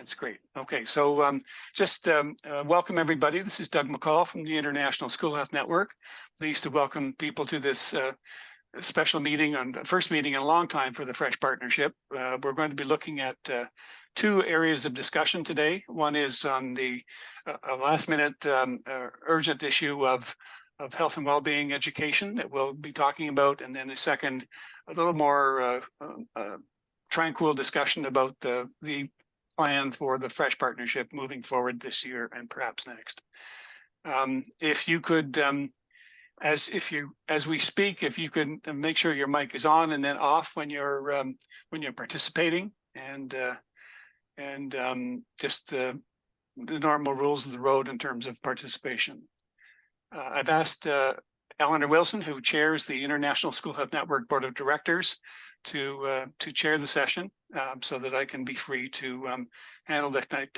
That's great. Okay, so welcome everybody. This is Doug McCall from the International School Health Network. Pleased to welcome people to this special meeting, on the first meeting in a long time for the FRESH Partnership. We're going to be looking at two areas of discussion today. One is on the last minute urgent issue of health and well-being education that we'll be talking about, and then a second, a little more tranquil discussion about the plan for the FRESH Partnership moving forward this year and perhaps next. If you could, as we speak, if you could make sure your mic is on and then off when you're participating, and just the normal rules of the road in terms of participation. I've asked Eleanor Wilson, who chairs the International School Health Network Board of Directors, to chair the session, so that I can be free to handle the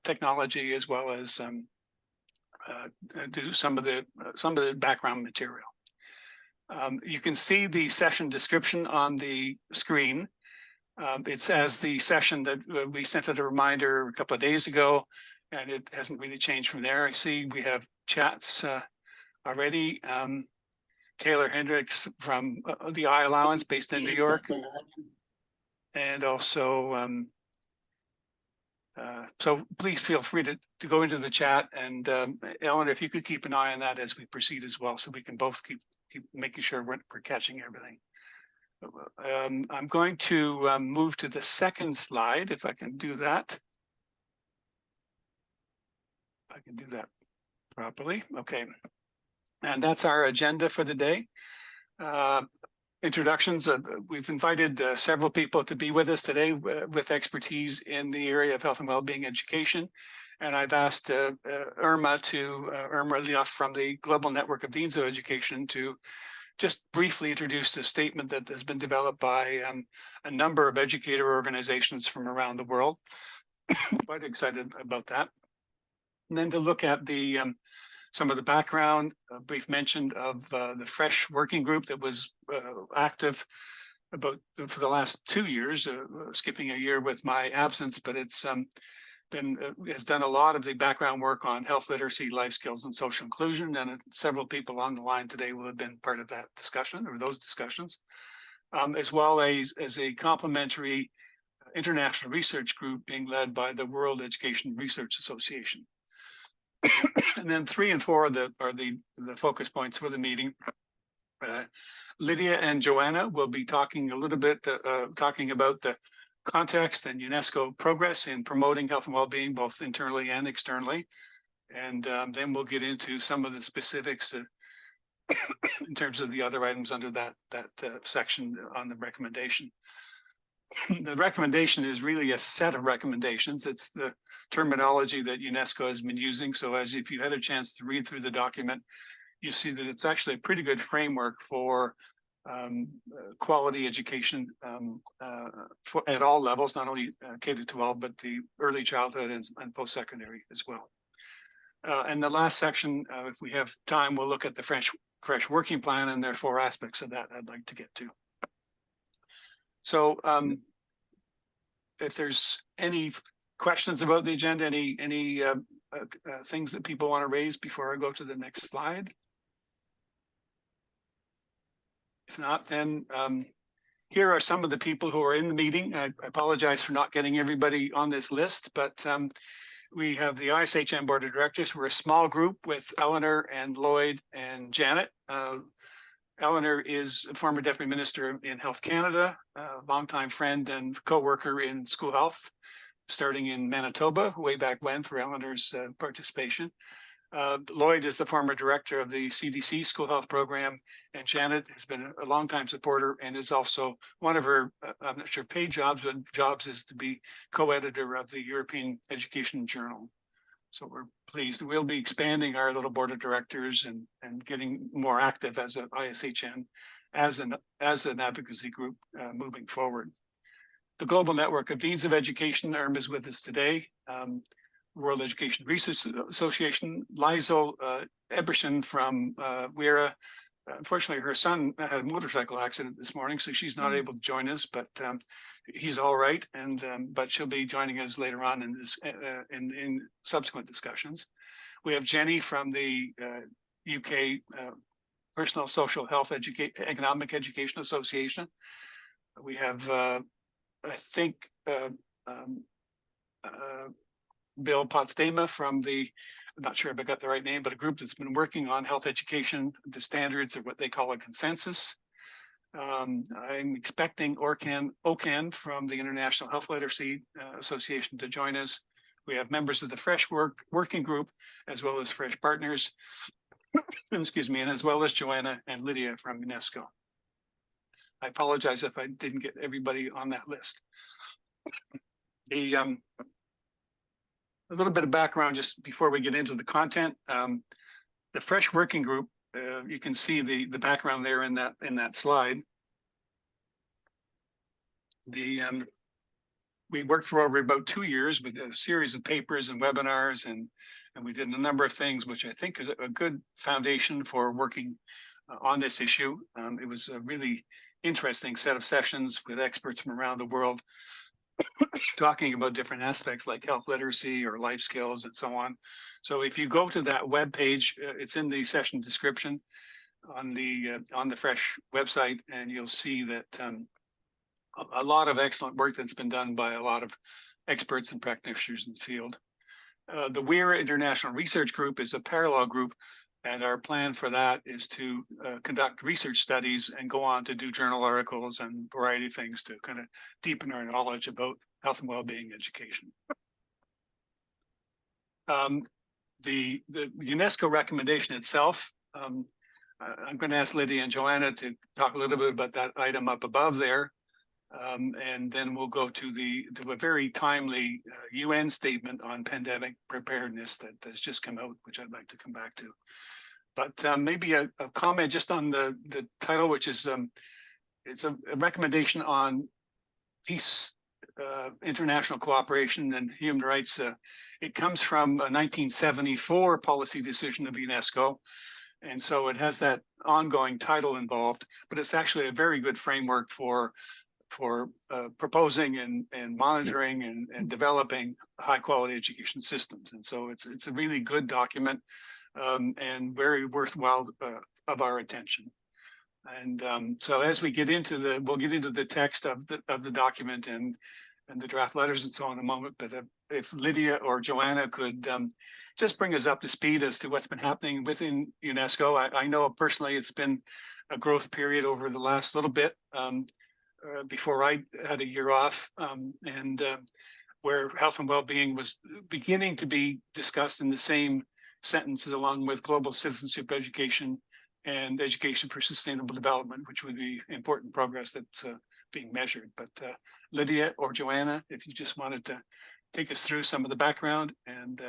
technology as well as do some of the background material. You can see the session description on the screen. It's as the session that we sent out a reminder a couple of days ago, and it hasn't really changed from there. I see we have chats already. Taylor Hendricks from the Eye Allowance based in New York. And also, so please feel free to go into the chat, and Ellen, if you could keep an eye on that as we proceed as well, so we can both keep making sure we're catching everything. I'm going to move to the second slide, if I can do that. If I can do that properly. Okay. And that's our agenda for the day. Introductions. We've invited several people to be with us today with expertise in the area of health and well-being education. And I've asked Irma Leof from the Global Network of Deans of Education to just briefly introduce the statement that has been developed by a number of educator organizations from around the world. Quite excited about that. And then to look at the some of the background, a brief mention of the FRESH working group that was active for the last 2 years, skipping a year with my absence, but it's has done a lot of the background work on health literacy, life skills, and social inclusion. And several people on the line today will have been part of that discussion or those discussions, as well as a complementary international research group being led by the World Education Research Association. And then 3 and 4 are the focus points for the meeting. Lydia and Joanna will be talking a little bit, talking about the context and UNESCO progress in promoting health and well-being, both internally and externally. And then we'll get into some of the specifics in terms of the other items under that section on the recommendation. The recommendation is really a set of recommendations. It's the terminology that UNESCO has been using. So if you had a chance to read through the document, you see that it's actually a pretty good framework for quality education at all levels, not only K to 12, but the early childhood and post-secondary as well. And the last section, if we have time, we'll look at the FRESH working plan, and there are 4 aspects of that I'd like to get to. So if there's any questions about the agenda, any things that people want to raise before I go to the next slide? If not, then here are some of the people who are in the meeting. I apologize for not getting everybody on this list, but we have the ISHN Board of Directors. We're a small group with Eleanor and Lloyd and Janet. Eleanor is a former Deputy Minister in Health Canada, a longtime friend and co-worker in school health, starting in Manitoba way back when for Eleanor's participation. Lloyd is the former director of the CDC School Health Program, and Janet has been a longtime supporter and is also one of her, I'm not sure paid jobs, but jobs is to be co-editor of the European Education Journal. So we're pleased. We'll be expanding our little board of directors and getting more active as an ISHN, as an advocacy group moving forward. The Global Network of Deans of Education, Irma is with us today. World Education Research Association, Liesl Eberschen from WERA, Unfortunately, her son had a motorcycle accident this morning, so she's not Mm. able to join us, but he's all right. And but she'll be joining us later on in this in subsequent discussions. We have Jenny from the UK Personal Social Health Economic Education Association. We have, I think, um, uh, Bill Potstema from I'm not sure if I got the right name, but a group that's been working on health education, the standards of what they call a consensus. I'm expecting Okan from the International Health Literacy Association to join us. We have members of the Fresh Working Group, as well as Fresh Partners, excuse me, and as well as Joanna and Lydia from UNESCO. I apologize if I didn't get everybody on that list. A little bit of background just before we get into the content. The Fresh Working Group, you can see the background there in that slide. We worked for over about 2 years with a series of papers and webinars, and we did a number of things, which I think is a good foundation for working on this issue. It was a really interesting set of sessions with experts from around the world talking about different aspects like health literacy or life skills and so on. So if you go to that web page, it's in the session description on the Fresh website, and you'll see that a lot of excellent work that's been done by a lot of experts and practitioners in the field. The WEIR International Research Group is a parallel group, and our plan for that is to conduct research studies and go on to do journal articles and a variety of things to kind of deepen our knowledge about health and well-being education. The UNESCO recommendation itself, I'm going to ask Lydia and Joanna to talk a little bit about that item up above there. And then we'll go to a very timely UN statement on pandemic preparedness that has just come out, which I'd like to come back to. But maybe a comment just on the title, which is it's a recommendation on peace, international cooperation and human rights. It comes from a 1974 policy decision of UNESCO. And so it has that ongoing title involved, but it's actually a very good framework for proposing and monitoring and developing high quality education systems. And so it's a really good document and very worthwhile of our attention. And so as we get into we'll get into the text of the document and the draft letters and so on in a moment. But if Lydia or Joanna could just bring us up to speed as to what's been happening within UNESCO. I know personally it's been a growth period over the last little bit. Before I had a year off, and where health and well-being was beginning to be discussed in the same sentences along with global citizenship education and education for sustainable development, which would be important progress that's being measured. But Lydia or Joanna, if you just wanted to take us through some of the background, and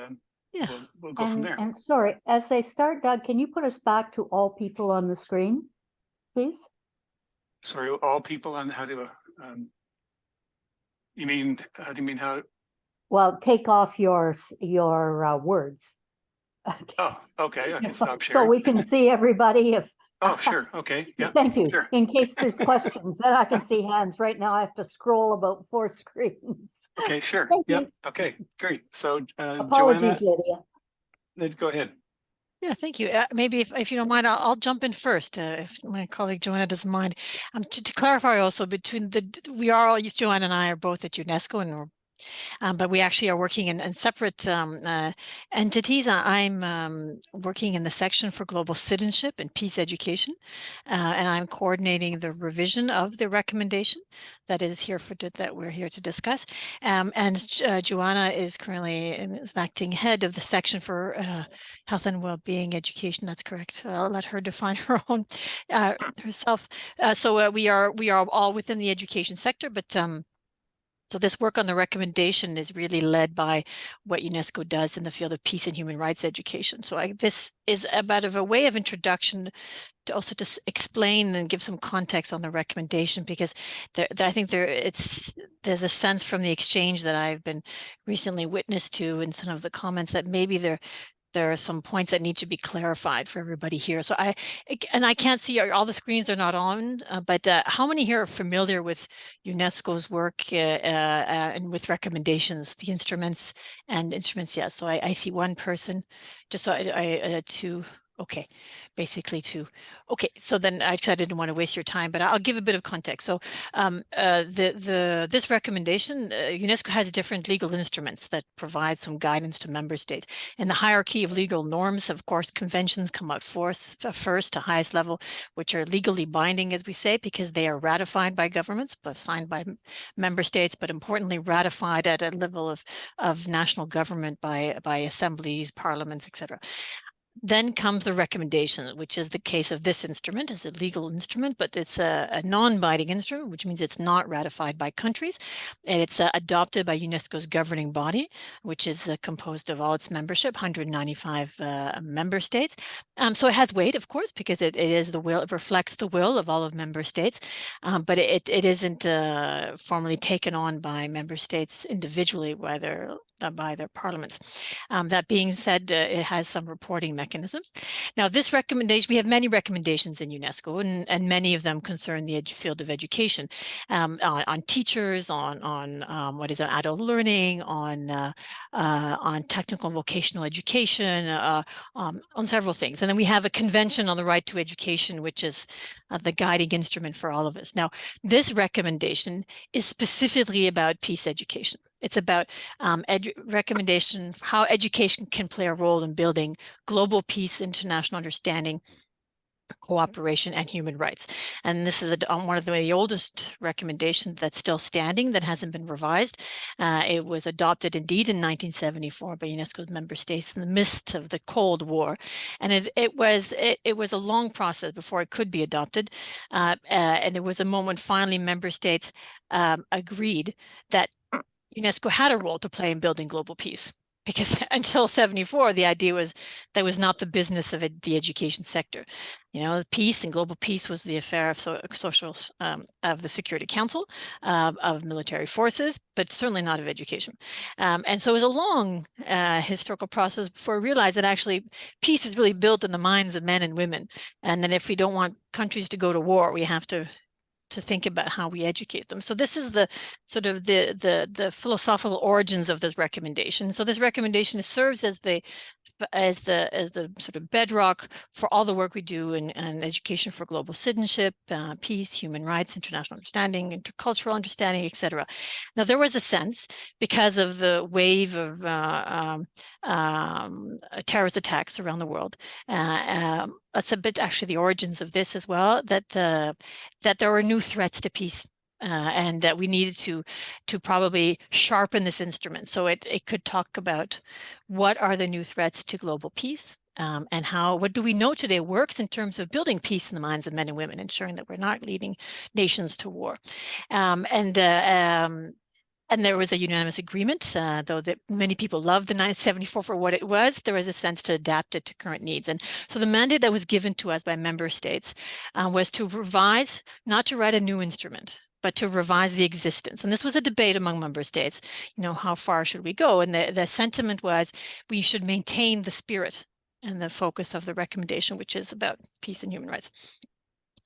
Yeah. we'll go from there. And sorry, as they start, Doug, can you put us back to all people on the screen, please? Sorry, all people on how to, you mean, how do you mean how? Well, take off your words. Oh, okay, I can stop sharing. So we can see everybody if. Oh, sure, okay, yeah. Thank you. Sure. In case there's questions, then I can see hands. Right now I have to scroll about 4 screens. Okay, sure, yep, okay, great. So Apologies, Joanna, Lydia. go ahead. Yeah, thank you. Maybe if you don't mind, I'll jump in first, if my colleague Joanna doesn't mind. To clarify also, Joanna and I are both at UNESCO, and we're but we actually are working in separate entities. I'm working in the section for global citizenship and peace education, and I'm coordinating the revision of the recommendation that is here that we're here to discuss. And Joanna is currently acting head of the section for health and well-being education. That's correct. I'll let her define her own herself. So we are all within the education sector, but so this work on the recommendation is really led by what UNESCO does in the field of peace and human rights education. So this is about a way of introduction to also just explain and give some context on the recommendation, because I think there's a sense from the exchange that I've been recently witness to in some of the comments that maybe there are some points that need to be clarified for everybody here. So I can't see, all the screens are not on, but how many here are familiar with UNESCO's work and with recommendations, the instruments and instruments? Yes. So I see one person, just so two. Okay, basically two. Okay, so then I didn't want to waste your time, but I'll give a bit of context. So this recommendation, UNESCO has different legal instruments that provide some guidance to member states. In the hierarchy of legal norms, of course, conventions come out first to highest level, which are legally binding, as we say, because they are ratified by governments, but signed by member states, but importantly ratified at a level of national government by assemblies, parliaments, etc. Then comes the recommendation, which is the case of this instrument. It's a legal instrument, but it's a non-binding instrument, which means it's not ratified by countries. And it's adopted by UNESCO's governing body, which is composed of all its membership, 195 member states. So it has weight, of course, because it is the will, it reflects the will of all of member states, but it isn't formally taken on by member states individually by their parliaments. That being said, it has some reporting mechanisms. Now, this recommendation, we have many recommendations in UNESCO, and many of them concern the field of education, on teachers, on adult learning, on technical and vocational education, on several things. And then we have a convention on the right to education, which is the guiding instrument for all of us. Now, this recommendation is specifically about peace education. It's about recommendation how education can play a role in building global peace, international understanding, cooperation, and human rights. And this is one of the oldest recommendations that's still standing, that hasn't been revised. It was adopted indeed in 1974 by UNESCO's member states in the midst of the Cold War, and it was a long process before it could be adopted. And there was a moment finally member states agreed that UNESCO had a role to play in building global peace, because until 74, the idea was that was not the business of the education sector. Peace and global peace was the affair of of the Security Council, of military forces, but certainly not of education. And so it was a long historical process before we realized that actually peace is really built in the minds of men and women. And then if we don't want countries to go to war, we have to think about how we educate them. So this is the sort of the philosophical origins of this recommendation. So this recommendation serves as the sort of bedrock for all the work we do in education for global citizenship, peace, human rights, international understanding, intercultural understanding, etc. Now, there was a sense, because of the wave of terrorist attacks around the world, that's a bit actually the origins of this as well, that there were new threats to peace. And that we needed to probably sharpen this instrument so it could talk about what are the new threats to global peace, and what do we know today works in terms of building peace in the minds of men and women, ensuring that we're not leading nations to war. And there was a unanimous agreement, though that many people loved the 1974 for what it was, there was a sense to adapt it to current needs. And so the mandate that was given to us by member states was to revise, not to write a new instrument, but to revise the existence. And this was a debate among member states, how far should we go? And the sentiment was we should maintain the spirit and the focus of the recommendation, which is about peace and human rights.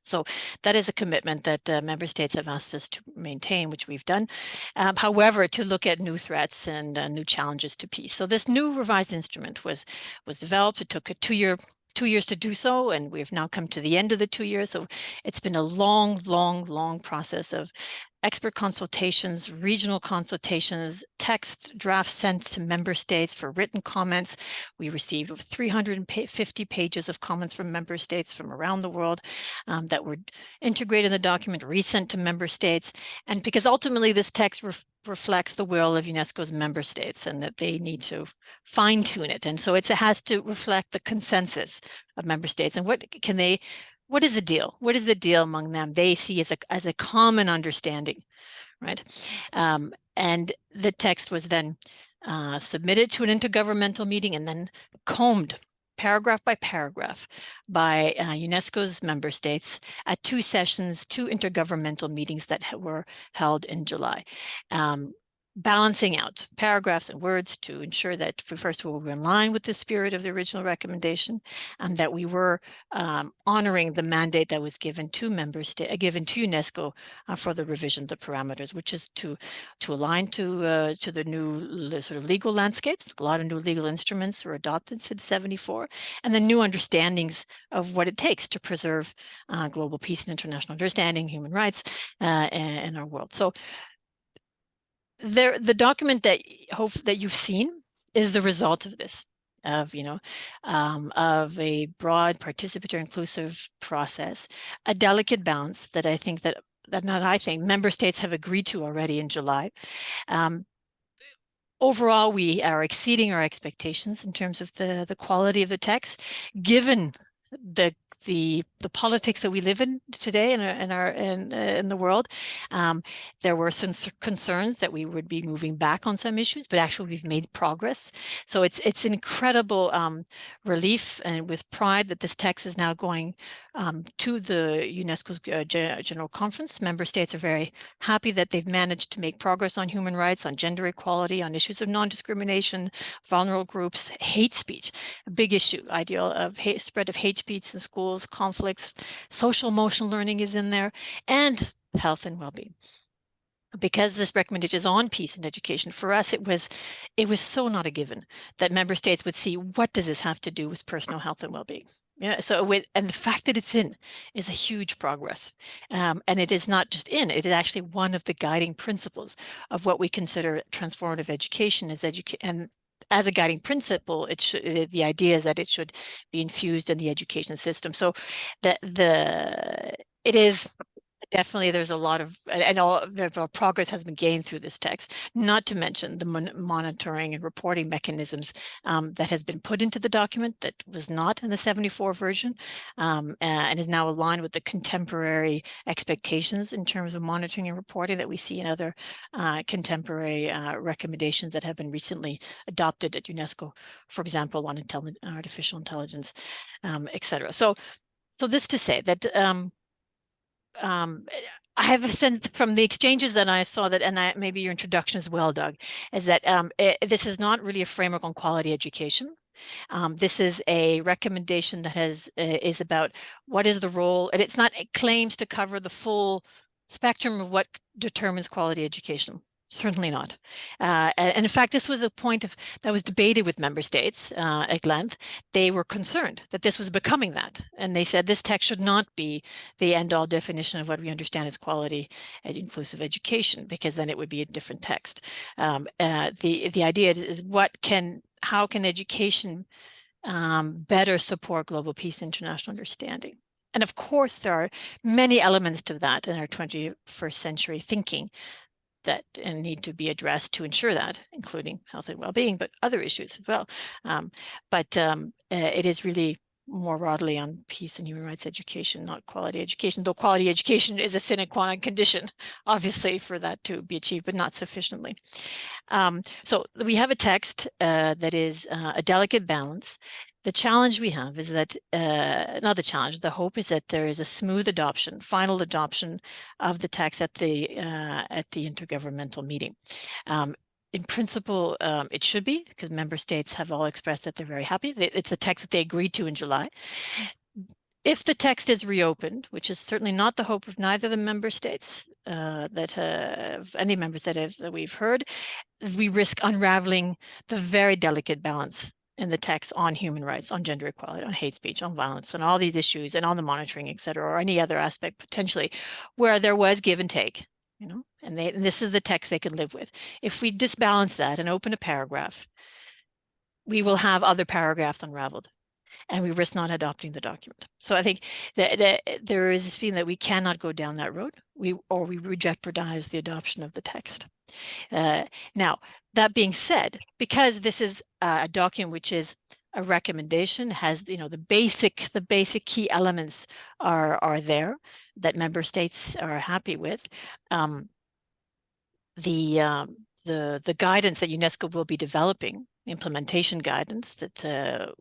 So that is a commitment that member states have asked us to maintain, which we've done. However, to look at new threats and new challenges to peace. So this new revised instrument was developed. It took a 2 years to do so, and we've now come to the end of the 2 years. So it's been a long process of expert consultations, regional consultations, text drafts sent to member states for written comments. We received over 350 pages of comments from member states from around the world that were integrated in the document, resent to member states. And because ultimately this text reflects the will of UNESCO's member states, and that they need to fine-tune it. And so it has to reflect the consensus of member states. And what is the deal? What is the deal among them? They see as a common understanding, right? And the text was then submitted to an intergovernmental meeting and then combed paragraph by paragraph by UNESCO's member states at 2 sessions, 2 intergovernmental meetings that were held in July. balancing out paragraphs and words to ensure that, first of all, we're in line with the spirit of the original recommendation, and that we were honoring the mandate that was given to given to UNESCO for the revision of the parameters, which is to align to the new sort of legal landscapes. A lot of new legal instruments were adopted since '74, and the new understandings of what it takes to preserve global peace and international understanding, human rights in our world. So the document that you've seen is the result of this, of of a broad, participatory, inclusive process, a delicate balance that I think member states have agreed to already in July. Overall, we are exceeding our expectations in terms of the quality of the text, given the politics that we live in today in the world. There were some concerns that we would be moving back on some issues, but actually we've made progress. So it's an incredible relief and with pride that this text is now going to the UNESCO's General Conference. Member states are very happy that they've managed to make progress on human rights, on gender equality, on issues of non-discrimination, vulnerable groups, hate speech, a big issue, spread of hate speech in schools, conflicts, social emotional learning is in there, and health and well-being. Because this recommendation is on peace and education, for us it was so not a given that member states would see, what does this have to do with personal health and well-being? And the fact that it's in is a huge progress, and it is not just in; it is actually one of the guiding principles of what we consider transformative education. And as a guiding principle, the idea is that it should be infused in the education system. So it is. Definitely, there's a lot of, and all the progress has been gained through this text, not to mention the monitoring and reporting mechanisms that has been put into the document that was not in the '74 version, and is now aligned with the contemporary expectations in terms of monitoring and reporting that we see in other contemporary recommendations that have been recently adopted at UNESCO, for example, on artificial intelligence, etc. So this to say that I have a sense from the exchanges that I saw that, and maybe your introduction as well, Doug, is that this is not really a framework on quality education. This is a recommendation that is about what is the role, and it claims to cover the full spectrum of what determines quality education. Certainly not. And in fact, this was a point that was debated with member states at length. They were concerned that this was becoming that. And they said this text should not be the end-all definition of what we understand as quality and inclusive education, because then it would be a different text. The idea is how can education better support global peace and international understanding? And of course, there are many elements to that in our 21st century thinking that need to be addressed to ensure that, including health and well-being, but other issues as well. It is really more broadly on peace and human rights education, not quality education, though quality education is a sine qua non condition, obviously, for that to be achieved, but not sufficiently. So we have a text that is a delicate balance. The challenge we have is that, not the challenge, the hope is that there is a smooth adoption, final adoption of the text at the intergovernmental meeting. In principle, it should be, because member states have all expressed that they're very happy. It's a text that they agreed to in July. If the text is reopened, which is certainly not the hope of neither the member states any members that we've heard, we risk unraveling the very delicate balance in the text on human rights, on gender equality, on hate speech, on violence, and all these issues, and on the monitoring, et cetera, or any other aspect potentially where there was give and take, and this is the text they could live with. If we disbalance that and open a paragraph, we will have other paragraphs unraveled, and we risk not adopting the document. So I think that there is this feeling that we cannot go down that road, or we jeopardize the adoption of the text. Now, that being said, because this is a document which is a recommendation, has the basic key elements are there that member states are happy with. The guidance that UNESCO will be developing, implementation guidance, that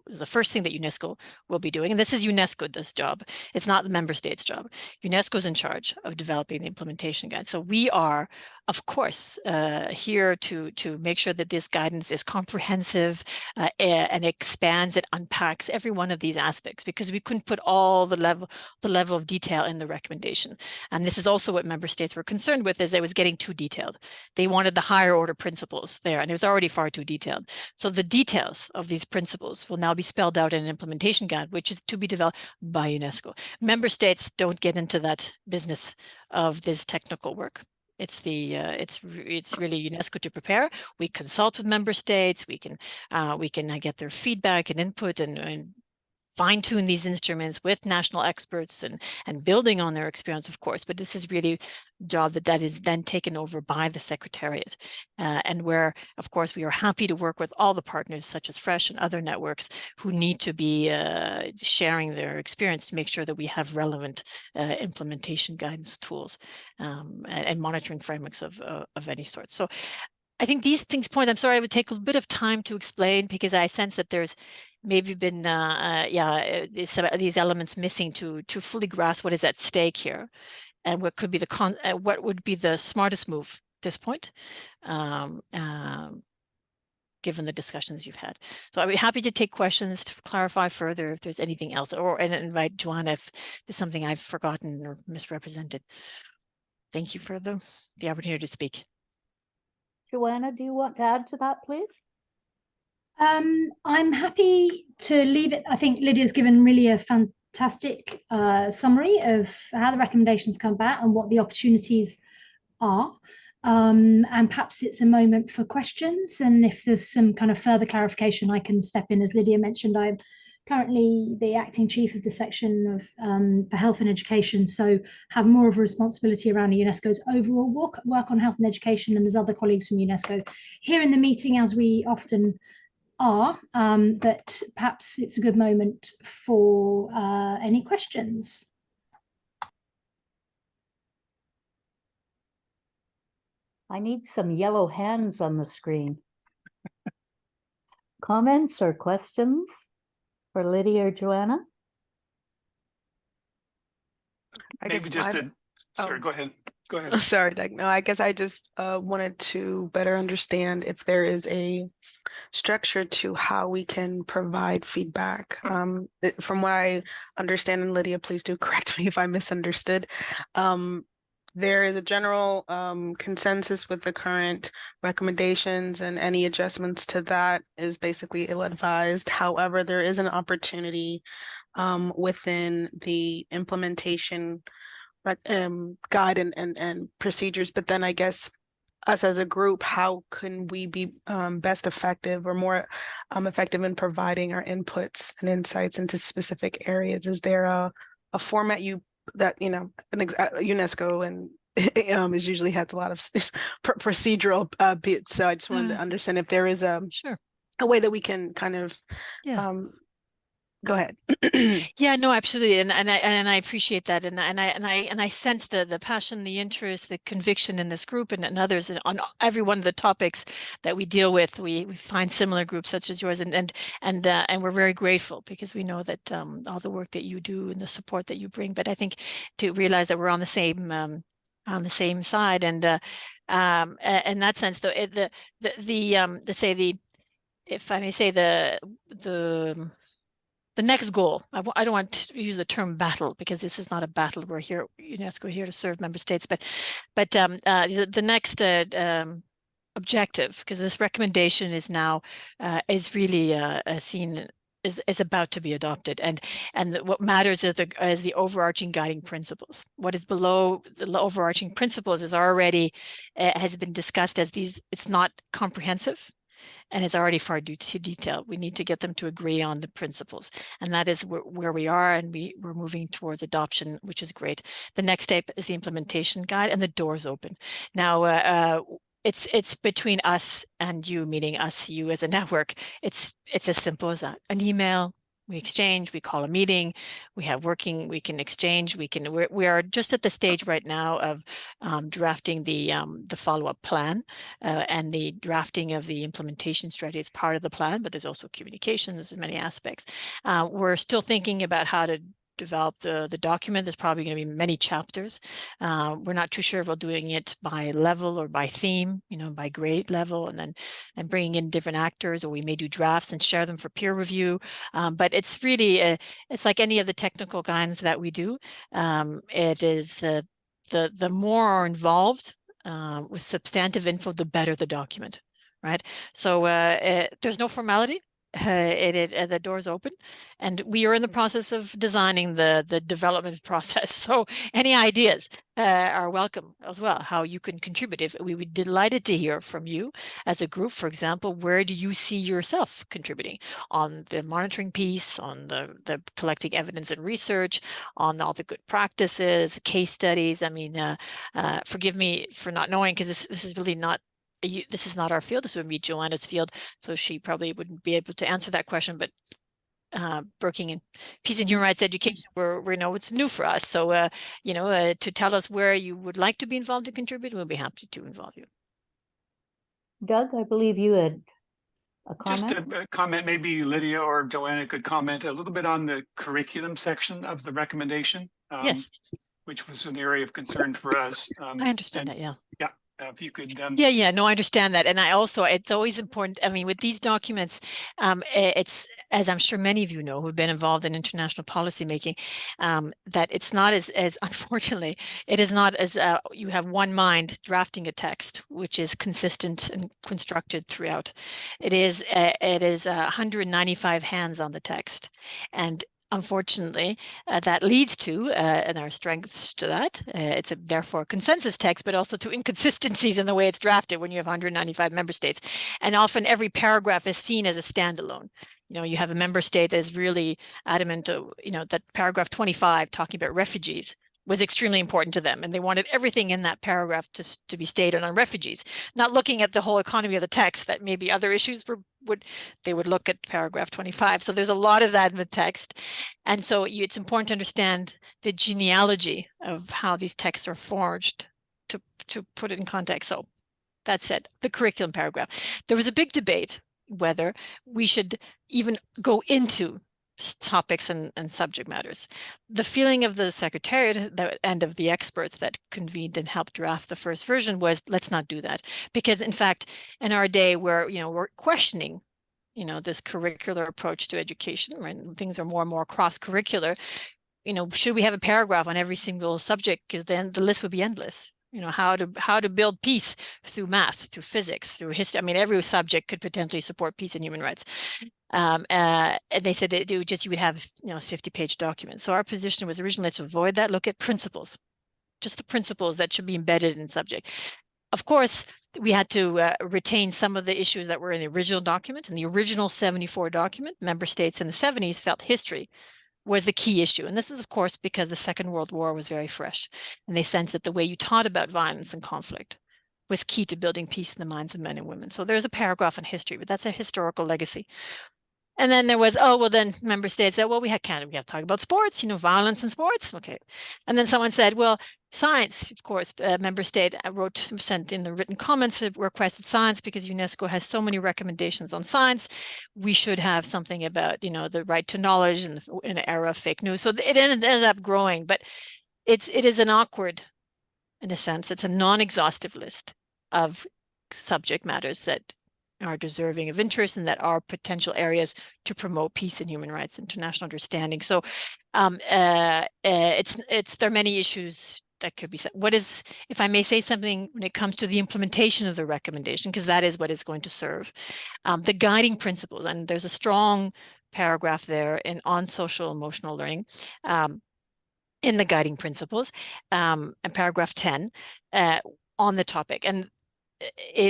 is the first thing that UNESCO will be doing. And this is UNESCO's job. It's not the member states' job. UNESCO is in charge of developing the implementation guide. So we are of course, here to make sure that this guidance is comprehensive and expands, it unpacks every one of these aspects, because we couldn't put all the level of detail in the recommendation. And this is also what member states were concerned with, is it was getting too detailed. They wanted the higher order principles there, and it was already far too detailed. So the details of these principles will now be spelled out in an implementation guide, which is to be developed by UNESCO. Member states don't get into that business of this technical work. It's really UNESCO to prepare. We consult with member states. We can get their feedback and input and fine-tune these instruments with national experts and building on their experience, of course. But this is really a job that is then taken over by the Secretariat, and where, of course, we are happy to work with all the partners, such as FRESH and other networks, who need to be sharing their experience to make sure that we have relevant implementation guidance tools and monitoring frameworks of any sort. So I think these things point, I'm sorry, I would take a bit of time to explain, because I sense that there's maybe been these elements missing to fully grasp what is at stake here, and what could be what would be the smartest move at this point, given the discussions you've had. So I'd be happy to take questions to clarify further if there's anything else, and invite Joanna if there's something I've forgotten or misrepresented. Thank you for the opportunity to speak. Joanna, do you want to add to that, please? I'm happy to leave it. I think Lydia's given really a fantastic summary of how the recommendations come about and what the opportunities are. And perhaps it's a moment for questions. And if there's some kind of further clarification, I can step in. As Lydia mentioned, I'm currently the acting chief of the section of for health and education, so have more of a responsibility around UNESCO's overall work on health and education. And there's other colleagues from UNESCO here in the meeting, as we often are, but perhaps it's a good moment for any questions. I need some yellow hands on the screen. Comments or questions for Lydia or Joanna? Maybe just sorry, go ahead. Go ahead. Sorry, Doug. No, I guess I just wanted to better understand if there is a structure to how we can provide feedback. From what I understand, and Lydia, please do correct me if I misunderstood, there is a general consensus with the current recommendations, and any adjustments to that is basically ill-advised. However, there is an opportunity within the implementation guide and procedures, but then I guess us as a group, how can we be best effective or more effective in providing our inputs and insights into specific areas? Is there a format that UNESCO and is usually has a lot of procedural bits, so I just wanted to understand if there is a way that we can kind of go ahead. Yeah, no, absolutely, and I appreciate that, and I sense the passion, the interest, the conviction in this group and others, and on every one of the topics that we deal with. We find similar groups such as yours, and we're very grateful, because we know that all the work that you do and the support that you bring. But I think to realize that we're on the same side, and in that sense, though, if I may say, the next goal, I don't want to use the term battle, because this is not a battle. We're here, UNESCO, here to serve member states, but the next objective, because this recommendation is now is really seen is about to be adopted, and what matters is the overarching guiding principles. What is below the overarching principles is already has been discussed as these. It's not comprehensive, and it's already far too detailed. We need to get them to agree on the principles, and that is where we are, and we're moving towards adoption, which is great. The next step is the implementation guide, and the door's open. Now, it's between us and you, meaning us, you as a network. It's as simple as that. An email, we exchange, we call a meeting, we can exchange, we are just at the stage right now of drafting the follow-up plan, and the drafting of the implementation strategy is part of the plan, but there's also communication, there's many aspects. We're still thinking about how to develop the document. There's probably going to be many chapters. We're not too sure if we're doing it by level or by theme, by grade level, and bringing in different actors, or we may do drafts and share them for peer review. But it's really, it's like any of the technical kinds that we do. It is the more are involved with substantive info, the better the document, right? So there's no formality. The door's open, and we are in the process of designing the development process. So any ideas are welcome as well, how you can contribute. If we would be delighted to hear from you as a group, for example, where do you see yourself contributing on the monitoring piece, on the collecting evidence and research, on all the good practices, case studies. I mean, forgive me for not knowing, because this is really not this is not our field. This would be Joanna's field, so she probably wouldn't be able to answer that question. But working in peace and human rights education, we know it's new for us. So to tell us where you would like to be involved and contribute, we'll be happy to involve you. Doug, I believe you had a comment. Just a comment, maybe Lydia or Joanna could comment a little bit on the curriculum section of the recommendation. Yes, which was an area of concern for us. I understand that. Yeah. Yeah. If you could. Yeah. No, I understand that. And it's always important. I mean, with these documents, it's, as I'm sure many of you know, who've been involved in international policymaking, that it's not as unfortunately, it is not as you have one mind drafting a text, which is consistent and constructed throughout. It is 195 hands on the text. And unfortunately, that leads to, and our strengths to that, it's therefore a consensus text, but also to inconsistencies in the way it's drafted when you have 195 member states. And often every paragraph is seen as a standalone. You have a member state that is really adamant, that paragraph 25 talking about refugees was extremely important to them, and they wanted everything in that paragraph to be stated on refugees, not looking at the whole economy of the text, that maybe other issues they would look at paragraph 25. So there's a lot of that in the text. And so it's important to understand the genealogy of how these texts are forged to put it in context. So that said, the curriculum paragraph, there was a big debate whether we should even go into topics and subject matters. The feeling of the Secretariat and of the experts that convened and helped draft the first version was, let's not do that. Because in fact, in our day where, we're questioning, this curricular approach to education, right? Things are more and more cross-curricular, should we have a paragraph on every single subject? Because then the list would be endless. How to build peace through math, through physics, through history. I mean, every subject could potentially support peace and human rights. And they said that you would have 50-page documents. So our position was originally to avoid that, look at principles, just the principles that should be embedded in the subject. Of course, we had to retain some of the issues that were in the original document. In the original 74 document, member states in the 70s felt history was the key issue. And this is, of course, because the Second World War was very fresh. And they sensed that the way you taught about violence and conflict was key to building peace in the minds of men and women. So there's a paragraph on history, but that's a historical legacy. And then there was, then member states said, well, we have to talk about sports, violence in sports. Okay. And then someone said, well, science, of course, member state sent in the written comments, requested science because UNESCO has so many recommendations on science. We should have something about, the right to knowledge in an era of fake news. So it ended up growing, but it is an awkward, in a sense, it's a non-exhaustive list of subject matters that are deserving of interest and that are potential areas to promote peace and human rights, international understanding. So there are many issues that could be said. What is, if I may say something, when it comes to the implementation of the recommendation, because that is what is going to serve, the guiding principles, and there's a strong paragraph there on social emotional learning in the guiding principles, and paragraph 10 on the topic. And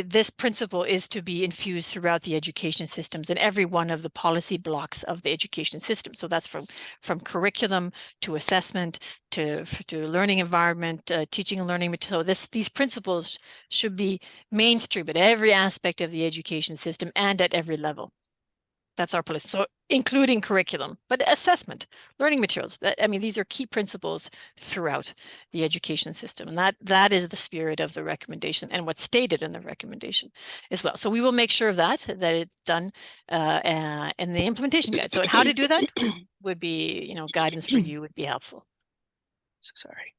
this principle is to be infused throughout the education systems and every one of the policy blocks of the education system. So that's from curriculum to assessment to learning environment, teaching and learning material. These principles should be mainstream at every aspect of the education system and at every level. That's our policy. So including curriculum, but assessment, learning materials. I mean, these are key principles throughout the education system. And that is the spirit of the recommendation and what's stated in the recommendation as well. So we will make sure of that it's done in the implementation guide. So how to do that would be, guidance for you would be helpful. So sorry.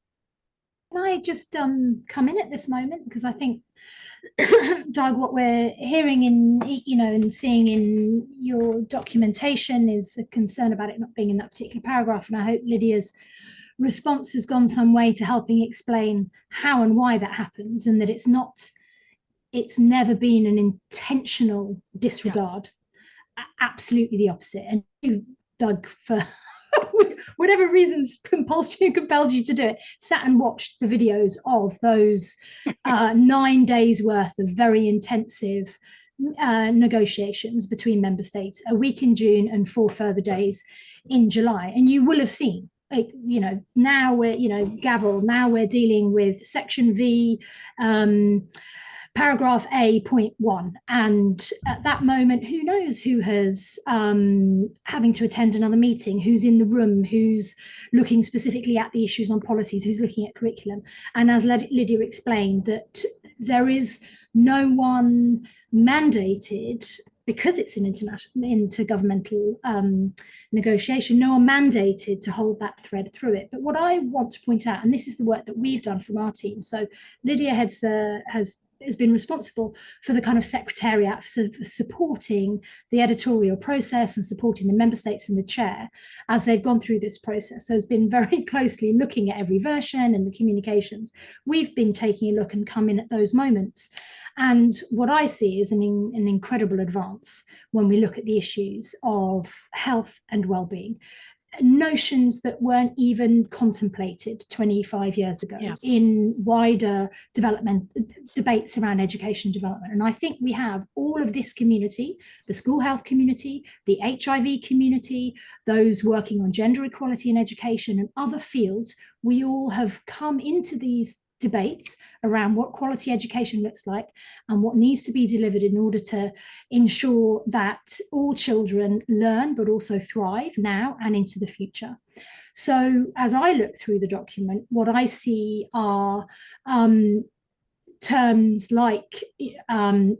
Can I just come in at this moment? Because I think, Doug, what we're hearing and seeing in your documentation is a concern about it not being in that particular paragraph. And I hope Lydia's response has gone some way to helping explain how and why that happens, and that it's never been an intentional disregard. Yeah. Absolutely the opposite. And you, Doug, for whatever reasons compelled you to do it, sat and watched the videos of those 9 days worth of very intensive negotiations between member states, a week in June and 4 further days in July. And you will have seen, now we're, gavel, now we're dealing with section V, paragraph A, point 1. And at that moment, who knows who has having to attend another meeting, who's in the room, who's looking specifically at the issues on policies, who's looking at curriculum. And as Lydia explained, that there is no one mandated, because it's an intergovernmental negotiation, no one mandated to hold that thread through it. But what I want to point out, and this is the work that we've done from our team. So Lydia has been responsible for the kind of secretariat for supporting the editorial process and supporting the member states and the chair as they've gone through this process. So it's been very closely looking at every version and the communications. We've been taking a look and come in at those moments. And what I see is an incredible advance when we look at the issues of health and well-being. Notions that weren't even contemplated 25 years ago in wider debates around education development. And I think we have all of this community, the school health community, the HIV community, those working on gender equality in education and other fields. We all have come into these debates around what quality education looks like and what needs to be delivered in order to ensure that all children learn but also thrive now and into the future. So as I look through the document, what I see are terms like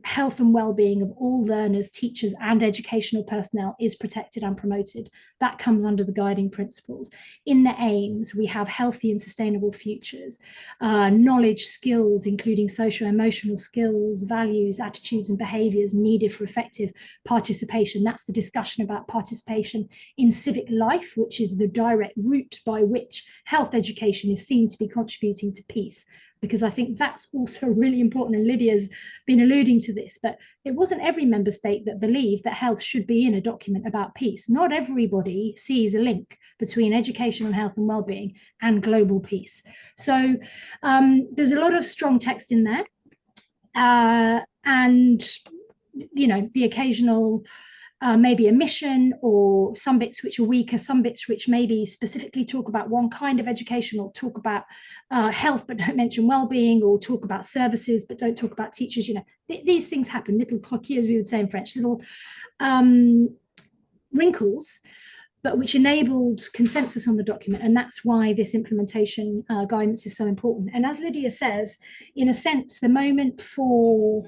health and well-being of all learners, teachers and educational personnel is protected and promoted. That comes under the guiding principles. In the aims, we have healthy and sustainable futures, knowledge, skills, including social-emotional skills, values, attitudes and behaviours needed for effective participation. That's the discussion about participation in civic life, which is the direct route by which health education is seen to be contributing to peace. Because I think that's also really important, and Lydia's been alluding to this, but it wasn't every member state that believed that health should be in a document about peace. Not everybody sees a link between education and health and well-being and global peace. So there's a lot of strong text in there, and the occasional maybe a mission or some bits which are weaker, some bits which maybe specifically talk about one kind of education or talk about health but don't mention well-being, or talk about services but don't talk about teachers. These things happen, little coquilles, as we would say in French, little wrinkles, but which enabled consensus on the document. And that's why this implementation guidance is so important. And as Lydia says, in a sense, the moment for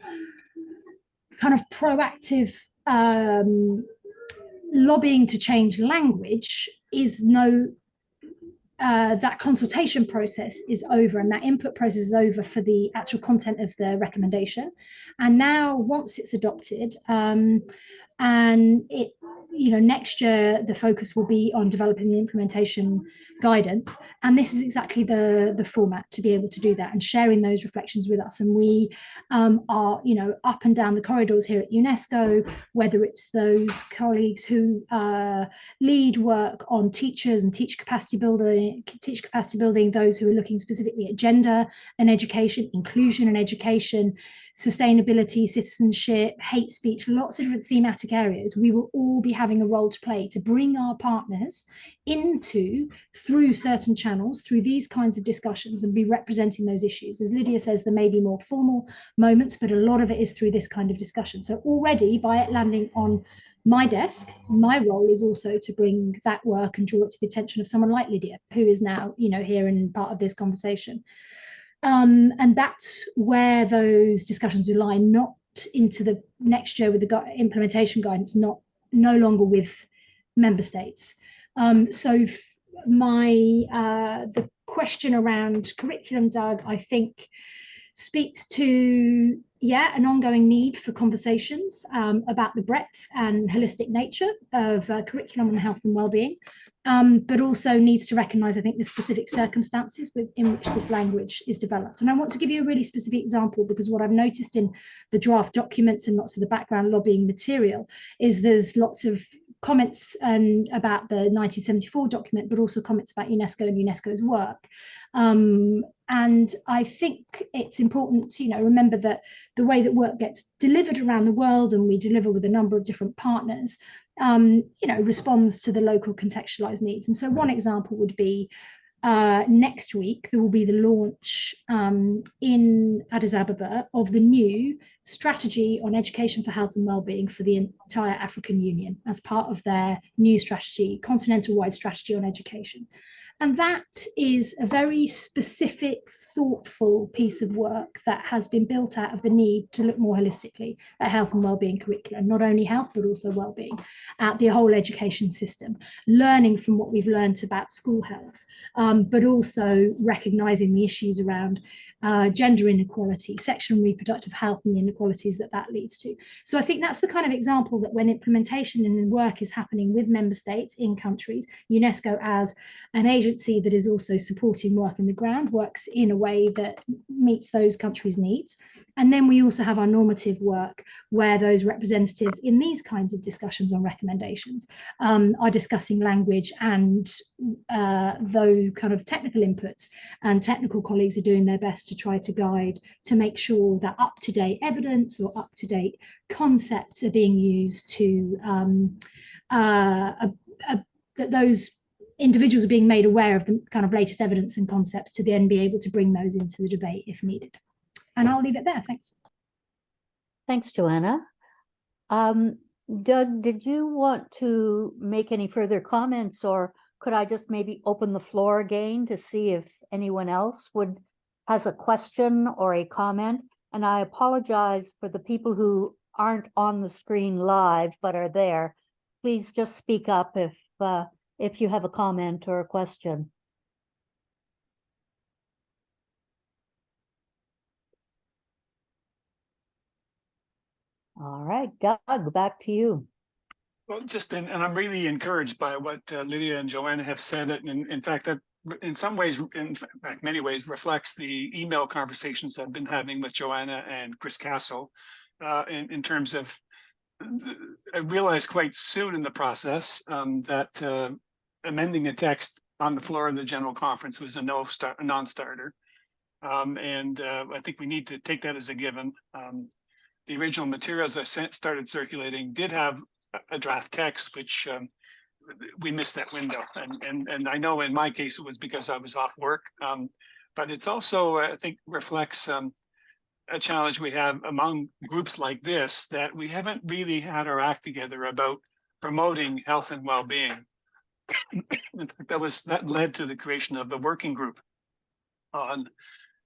kind of proactive lobbying to change language is that consultation process is over, and that input process is over for the actual content of the recommendation. And now once it's adopted, and it, next year the focus will be on developing the implementation guidance, and this is exactly the format to be able to do that and sharing those reflections with us. And we are up and down the corridors here at UNESCO, whether it's those colleagues who lead work on teachers and teacher capacity building, those who are looking specifically at gender and education, inclusion and education, sustainability, citizenship, hate speech, lots of different thematic areas, we will all be having a role to play to bring our partners into, through certain channels, through these kinds of discussions, and be representing those issues. As Lydia says, there may be more formal moments, but a lot of it is through this kind of discussion. So already, by it landing on my desk, my role is also to bring that work and draw it to the attention of someone like Lydia, who is now, you know, here and part of this conversation. And that's where those discussions will lie, not into the next year with the implementation guidance, no longer with member states. So the question around curriculum, Doug, I think speaks to, yeah, an ongoing need for conversations about the breadth and holistic nature of curriculum on health and well-being, but also needs to recognise, I think, the specific circumstances in which this language is developed. And I want to give you a really specific example, because what I've noticed in the draft documents and lots of the background lobbying material is there's lots of comments about the 1974 document, but also comments about UNESCO and UNESCO's work. And I think it's important to, remember that the way that work gets delivered around the world, and we deliver with a number of different partners, responds to the local contextualized needs. And so one example would be next week, there will be the launch in Addis Ababa of the new strategy on education for health and well-being for the entire African Union as part of their new strategy, continental-wide strategy on education. And that is a very specific, thoughtful piece of work that has been built out of the need to look more holistically at health and wellbeing curriculum, not only health, but also wellbeing, at the whole education system, learning from what we've learned about school health, but also recognizing the issues around gender inequality, sexual and reproductive health, and the inequalities that leads to. So I think that's the kind of example that when implementation and work is happening with member states in countries, UNESCO as an agency that is also supporting work in the ground, works in a way that meets those countries' needs. And then we also have our normative work, where those representatives in these kinds of discussions on recommendations are discussing language, and those kind of technical inputs, and technical colleagues are doing their best to try to guide, to make sure that up-to-date evidence or up-to-date concepts are being used to, that those individuals are being made aware of the kind of latest evidence and concepts to then be able to bring those into the debate if needed. And I'll leave it there. Thanks. Thanks, Joanna. Doug, did you want to make any further comments, or could I just maybe open the floor again to see if anyone else has a question or a comment? And I apologize for the people who aren't on the screen live but are there. Please just speak up if you have a comment or a question. All right, Doug, back to you. Well, and I'm really encouraged by what Lydia and Joanna have said. And in fact, that in some ways, in fact, many ways, reflects the email conversations I've been having with Joanna and Chris Castle in terms of, I realized quite soon in the process that amending a text on the floor of the General Conference was a non-starter. And I think we need to take that as a given. The original materials I started circulating did have a draft text, which we missed that window. And I know in my case, it was because I was off work. But it's also, I think, reflects a challenge we have among groups like this, that we haven't really had our act together about promoting health and well-being. In fact, that led to the creation of the working group on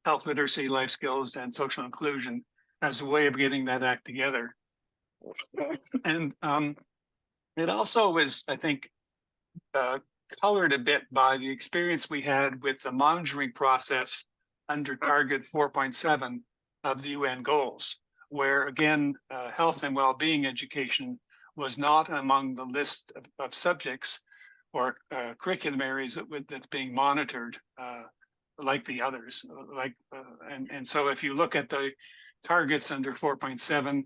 health literacy, life skills, and social inclusion as a way of getting that act together. And it also was, I think, colored a bit by the experience we had with the monitoring process under Target 4.7 of the UN goals, where again, health and well-being education was not among the list of subjects or curriculum areas that's being monitored like the others. And so if you look at the targets under 4.7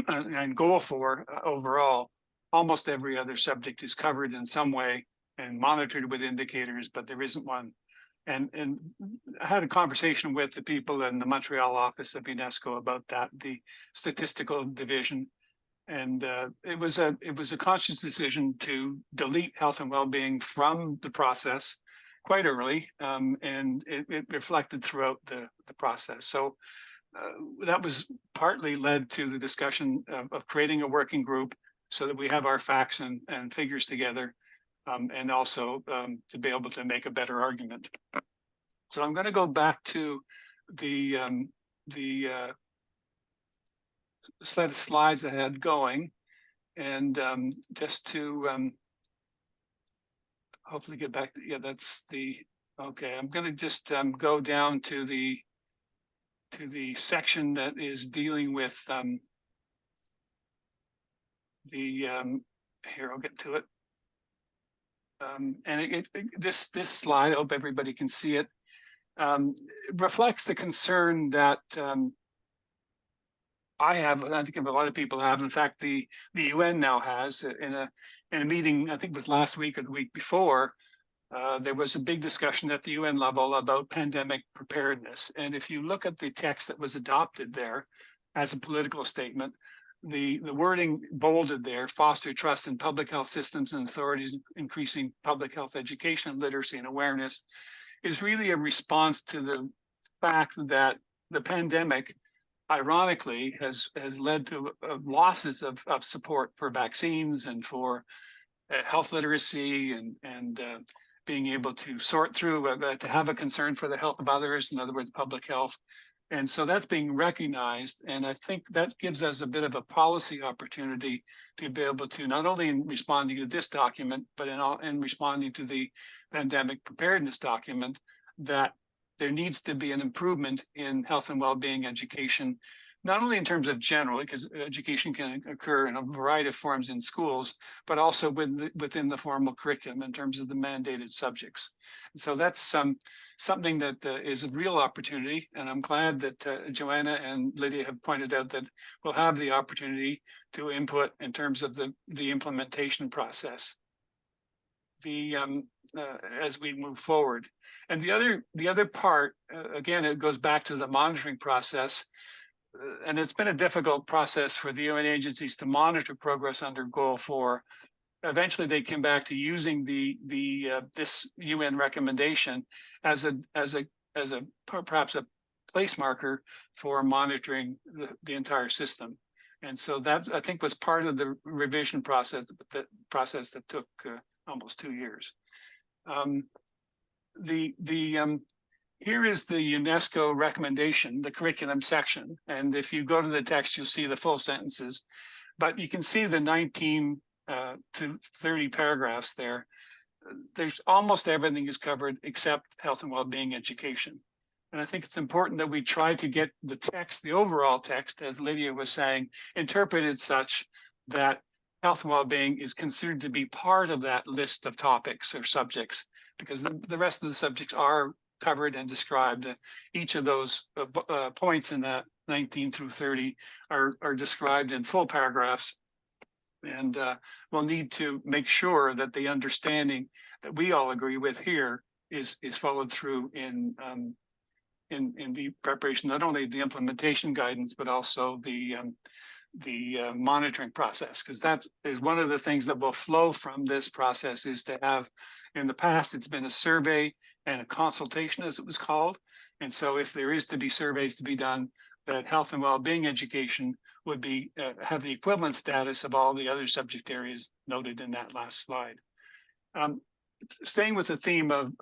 and goal 4 overall, almost every other subject is covered in some way and monitored with indicators, but there isn't one And I had a conversation with the people in the Montreal office of UNESCO about that, the statistical division. And it was a conscious decision to delete health and well-being from the process quite early, and it reflected throughout the process. So that was partly led to the discussion of creating a working group so that we have our facts and figures together, and also to be able to make a better argument. So I'm going to go back to the set of slides I had going, and just to hopefully get back. Yeah, that's the, okay. I'm going to just go down to the section that is dealing with here, I'll get to it. And this slide, I hope everybody can see it, reflects the concern that I have, and I think a lot of people have. In fact, the UN now has in a meeting, I think it was last week or the week before, there was a big discussion at the UN level about pandemic preparedness. And if you look at the text that was adopted there as a political statement, the wording bolded there: foster trust in public health systems and authorities, increasing public health education, literacy, and awareness, is really a response to the fact that the pandemic, ironically, has led to losses of support for vaccines and for health literacy and being able to sort through, to have a concern for the health of others, in other words, public health. And so that's being recognized. And I think that gives us a bit of a policy opportunity to be able to, not only in responding to this document, but in responding to the pandemic preparedness document, that there needs to be an improvement in health and well-being education, not only in terms of general, because education can occur in a variety of forms in schools, but also within the formal curriculum in terms of the mandated subjects. And so that's something that is a real opportunity. And I'm glad that Joanna and Lydia have pointed out that we'll have the opportunity to input in terms of the implementation process as we move forward. And the other part, again, it goes back to the monitoring process. And it's been a difficult process for the UN agencies to monitor progress under Goal 4. Eventually, they came back to using this UN recommendation as perhaps a place marker for monitoring the entire system. And so that, I think, was part of the revision process, that took almost 2 years. Here is the UNESCO recommendation, the curriculum section. And if you go to the text, you'll see the full sentences. But you can see the 19 to 30 paragraphs there. There's almost everything is covered except health and well-being education. And I think it's important that we try to get the text, the overall text, as Lydia was saying, interpreted such that health and well-being is considered to be part of that list of topics or subjects, because the rest of the subjects are covered and described. Each of those points in that 19 through 30 are described in full paragraphs. And we'll need to make sure that the understanding that we all agree with here is followed through in the preparation, not only the implementation guidance, but also the monitoring process, because that is one of the things that will flow from this process, is to have, in the past, it's been a survey and a consultation, as it was called. And so if there is to be surveys to be done, that health and well-being education would be have the equivalent status of all the other subject areas noted in that last slide. Staying with the theme of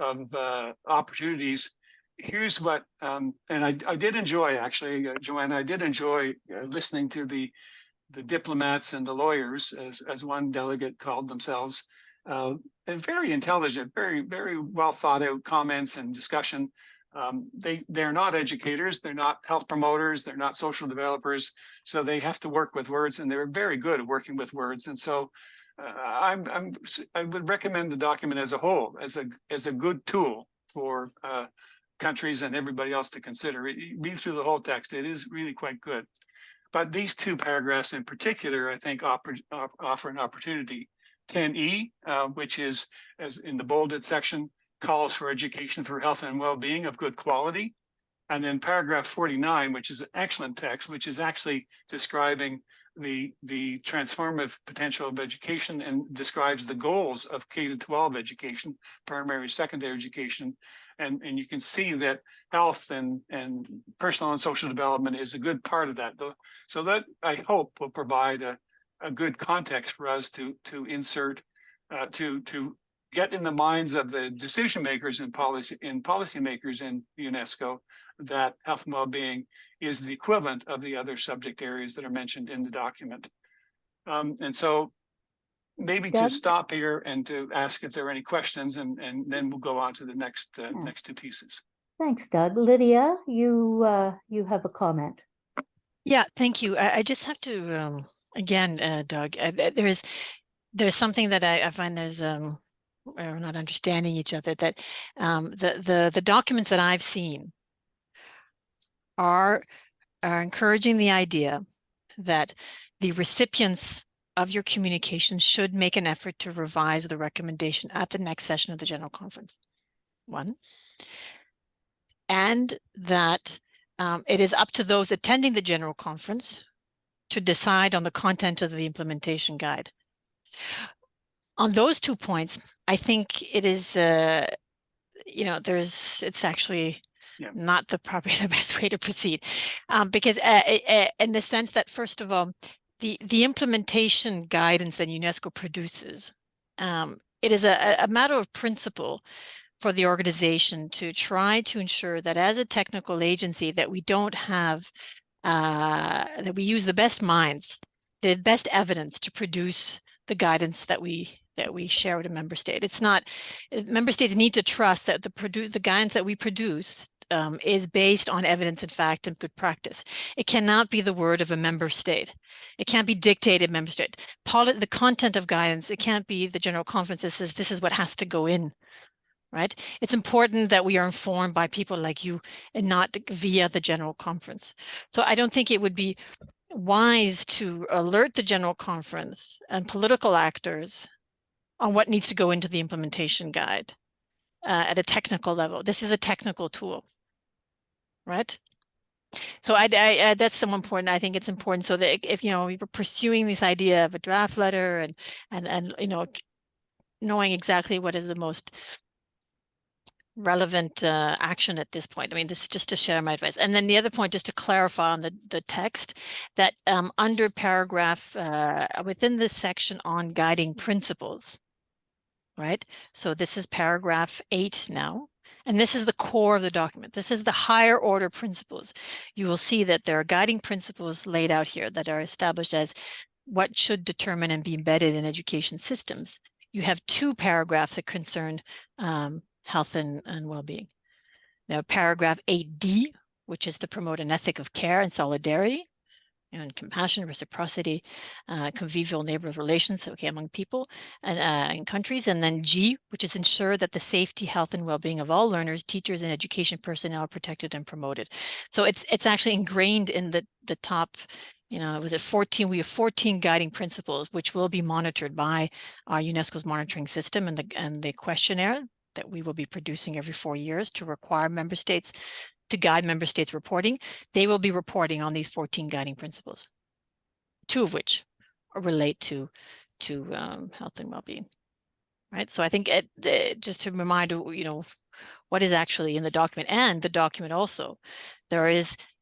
opportunities, here's what, and I did enjoy, actually, Joanna, I did enjoy listening to the diplomats and the lawyers, as one delegate called themselves, and very intelligent, very, very well thought out comments and discussion. They're not educators, they're not health promoters, they're not social developers, so they have to work with words, and they're very good at working with words. And so I would recommend the document as a whole, as a good tool for countries and everybody else to consider. Read through the whole text, it is really quite good. But these two paragraphs in particular, I think, offer an opportunity. 10E, which is, as in the bolded section, calls for education for health and well-being of good quality. And then paragraph 49, which is an excellent text, which is actually describing the transformative potential of education and describes the goals of K-12 education, primary, secondary education. And you can see that health and personal and social development is a good part of that. So that, I hope, will provide a good context for us to insert, to get in the minds of the decision makers and policymakers in UNESCO that health and well-being is the equivalent of the other subject areas that are mentioned in the document. And so maybe Doug? to stop here and to ask if there are any questions, and then we'll go on to the next next two pieces. Thanks, Doug. Lydia, you have a comment. Yeah, thank you. I just have to, again, Doug, there's something that I find we're not understanding each other, that the documents that I've seen are encouraging the idea that the recipients of your communication should make an effort to revise the recommendation at the next session of the General Conference. One. And that it is up to those attending the General Conference to decide on the content of the implementation guide. On those 2 points, I think it is, it's actually not probably the best way to proceed, because in the sense that, first of all, the implementation guidance that UNESCO produces, it is a matter of principle for the organization to try to ensure that as a technical agency that we don't have, that we use the best minds, the best evidence to produce the guidance that we share with a member state. It's not, member states need to trust that the guidance that we produce is based on evidence and fact and good practice. It cannot be the word of a member state. It can't be dictated member state. The content of guidance, it can't be the General Conference that says this is what has to go in. Right? It's important that we are informed by people like you and not via the General Conference. So I don't think it would be wise to alert the General Conference and political actors on what needs to go into the implementation guide at a technical level. This is a technical tool, right? So that's so important. I think it's important so that if we were pursuing this idea of a draft letter and knowing exactly what is the most relevant action at this point. I mean, this is just to share my advice. And then the other point, just to clarify on the text, that under paragraph, within this section on guiding principles, right? So this is paragraph 8 now, and this is the core of the document. This is the higher order principles. You will see that there are guiding principles laid out here that are established as what should determine and be embedded in education systems. You have 2 paragraphs that concern health and well-being. Now, paragraph 8D, which is to promote an ethic of care and solidarity and compassion, reciprocity, convivial neighborhood relations, among people and in countries. And then G, which is ensure that the safety, health, and well-being of all learners, teachers, and education personnel are protected and promoted. So it's actually ingrained in the top, was it 14? We have 14 guiding principles, which will be monitored by our UNESCO's monitoring system and the questionnaire that we will be producing every 4 years to require member states to guide member states reporting. They will be reporting on these 14 guiding principles, 2 of which relate to health and well-being, right? So I think just to remind what is actually in the document, and the document also,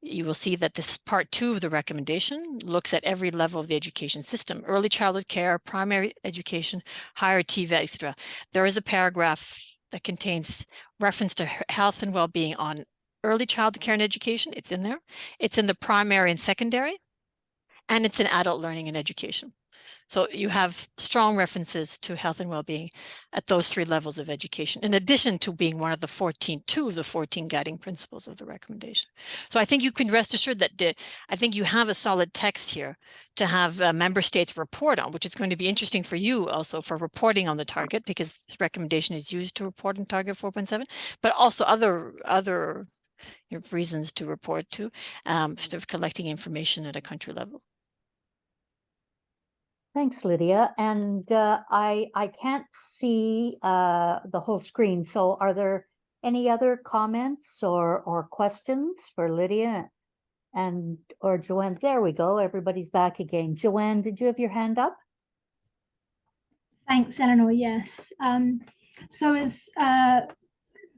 you will see that this part 2 of the recommendation looks at every level of the education system: early childhood care, primary education, higher TVET, etc. There is a paragraph that contains reference to health and well-being on early childhood care and education. It's in there. It's in the primary and secondary, and it's in adult learning and education. So you have strong references to health and well-being at those 3 levels of education, in addition to being one of the 2 of the 14 guiding principles of the recommendation. So I think you can rest assured that I think you have a solid text here to have member states report on, which is going to be interesting for you also for reporting on the target, because this recommendation is used to report on target 4.7, but also other reasons to report to, sort of collecting information at a country level. Thanks, Lydia. And I can't see the whole screen. So are there any other comments or questions for Lydia and or Joanne? There we go. Everybody's back again. Joanne, did you have your hand up? Thanks, Eleanor. Yes. So as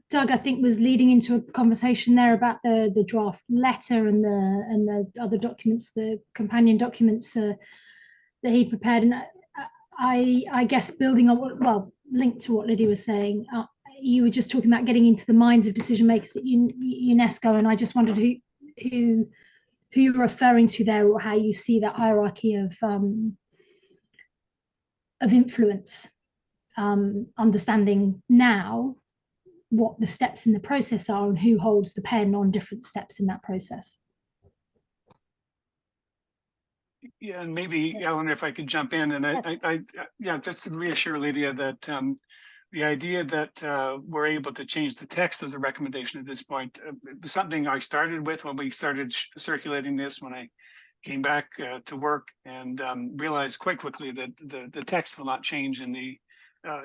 Doug, I think, was leading into a conversation there about the draft letter and the other documents, the companion documents that he prepared, and I guess building on what, well, linked to what Lydia was saying, you were just talking about getting into the minds of decision makers at UNESCO, and I just wondered who you're referring to there, or how you see that hierarchy of influence, understanding now what the steps in the process are and who holds the pen on different steps in that process. Yeah, and maybe, Alan, if I could jump in, and Yes. yeah, just to reassure Lydia that the idea that we're able to change the text of the recommendation at this point was something I started with when we started circulating this, when I came back to work, and realized quite quickly that the text will not change in the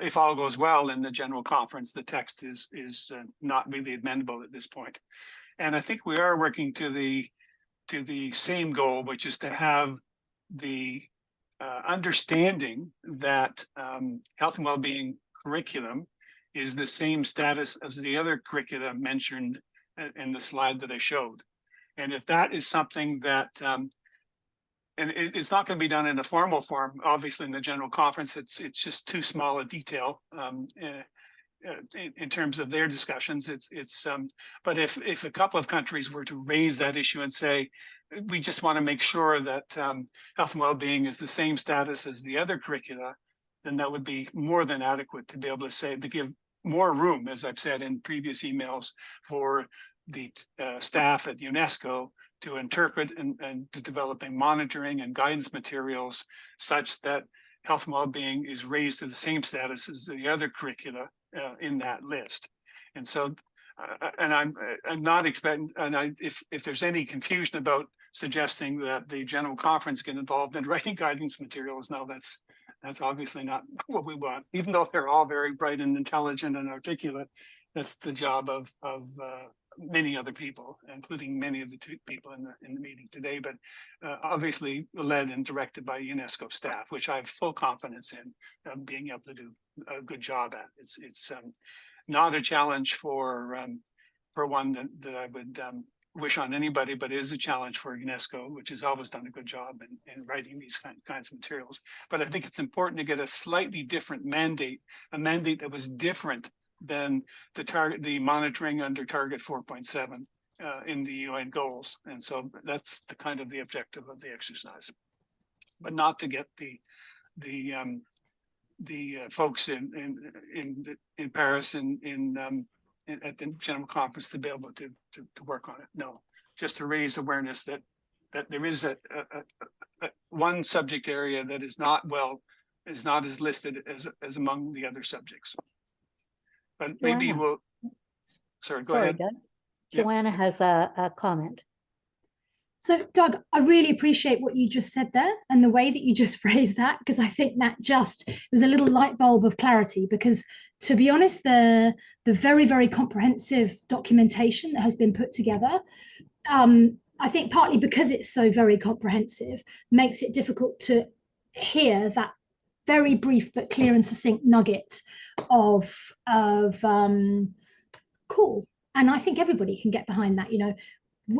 if all goes well in the general conference. The text is not really amendable at this point, and I think we are working to the same goal, which is to have the understanding that health and well-being curriculum is the same status as the other curricula mentioned in the slide that I showed. And if that is something that and it's not going to be done in a formal form, obviously in the general conference, it's just too small a detail in terms of their discussions. But if a couple of countries were to raise that issue and say, we just want to make sure that health and well-being is the same status as the other curricula, then that would be more than adequate to be able to say, to give more room, as I've said in previous emails, for the staff at UNESCO to interpret and to developing monitoring and guidance materials such that health and well-being is raised to the same status as the other curricula in that list. And so, and I'm not expecting, and if there's any confusion about suggesting that the general conference get involved in writing guidance materials, no, that's obviously not what we want. Even though they're all very bright and intelligent and articulate, that's the job of many other people, including many of the people in the meeting today, but obviously led and directed by UNESCO staff, which I have full confidence in being able to do a good job at. It's not a challenge for one that I would wish on anybody, but it is a challenge for UNESCO, which has always done a good job in writing these kinds of materials. But I think it's important to get a slightly different mandate, a mandate that was different than the monitoring under target 4.7 in the UN goals. And so that's the kind of the objective of the exercise, but not to get the folks in Paris at the general conference to be able to work on it. No, just to raise awareness that there is a one subject area that is not as listed as among the other subjects. But maybe Joanna. we'll, go ahead. Doug. Yeah. Joanna has a comment. So, Doug, I really appreciate what you just said there and the way that you just phrased that, because I think that just was a little light bulb of clarity. Because to be honest, the very, very comprehensive documentation that has been put together, I think partly because it's so very comprehensive, makes it difficult to hear that very brief but clear and succinct nugget of cool. And I think everybody can get behind that. You know,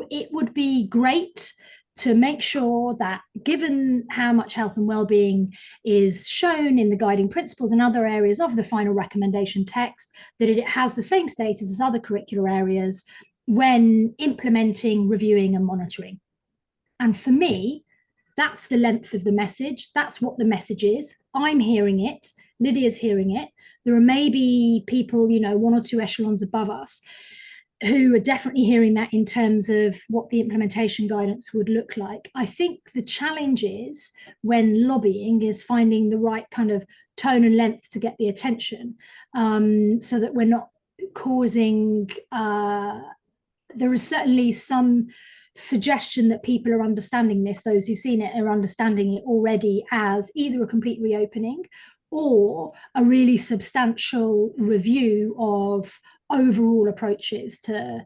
it would be great to make sure that, given how much health and well-being is shown in the guiding principles and other areas of the final recommendation text, that it has the same status as other curricular areas when implementing, reviewing, and monitoring. And for me, that's the length of the message. That's what the message is. I'm hearing it. Lydia's hearing it. There are maybe people, you know, one or two echelons above us who are definitely hearing that in terms of what the implementation guidance would look like. I think the challenge is, when lobbying, is finding the right kind of tone and length to get the attention, so that we're not causing, there is certainly some suggestion that people are understanding this, those who've seen it are understanding it already as either a complete reopening or a really substantial review of overall approaches to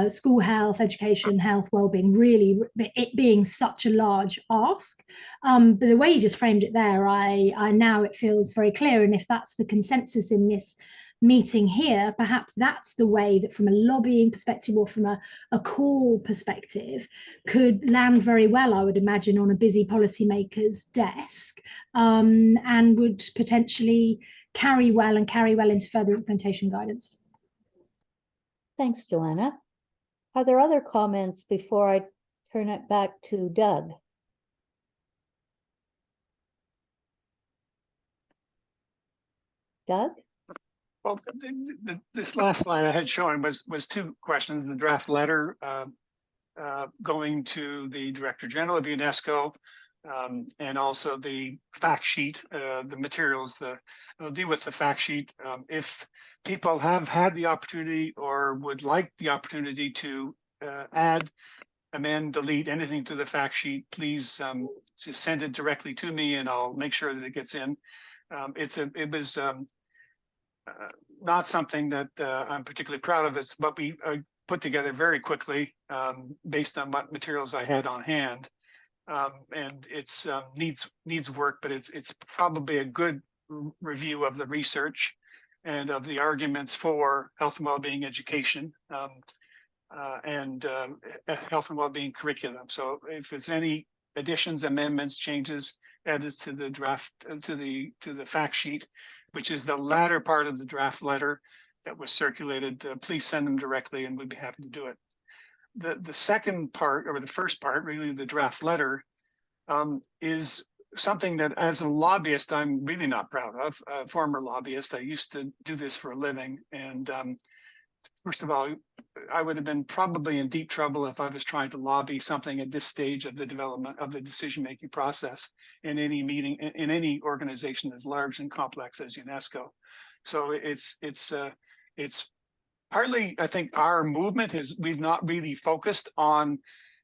school health, education, health, wellbeing, really it being such a large ask. But the way you just framed it there, I now it feels very clear. And if that's the consensus in this meeting here, perhaps that's the way that from a lobbying perspective or from a call perspective could land very well, I would imagine, on a busy policymaker's desk, and would potentially carry well into further implementation guidance. Thanks, Joanna. Are there other comments before I turn it back to Doug? Doug? Well, this last slide I had shown was two questions: the draft letter going to the Director General of UNESCO, and also the fact sheet, the materials. I'll deal with the fact sheet. If people have had the opportunity or would like the opportunity to add, amend, delete anything to the fact sheet, please just send it directly to me, and I'll make sure that it gets in. It was not something that I'm particularly proud of. It's what we put together very quickly based on what materials I had on hand, and it's needs work, but it's probably a good review of the research and of the arguments for health and well-being education and health and well-being curriculum. So if there's any additions, amendments, changes added to the draft, to the fact sheet, which is the latter part of the draft letter that was circulated, please send them directly and we'd be happy to do it. The second part, or the first part, really the draft letter, is something that as a lobbyist, I'm really not proud of. A former lobbyist, I used to do this for a living. And first of all, I would have been probably in deep trouble if I was trying to lobby something at this stage of the development of the decision-making process in any meeting, in any organization as large and complex as UNESCO. So it's partly, I think, our movement we've not really focused on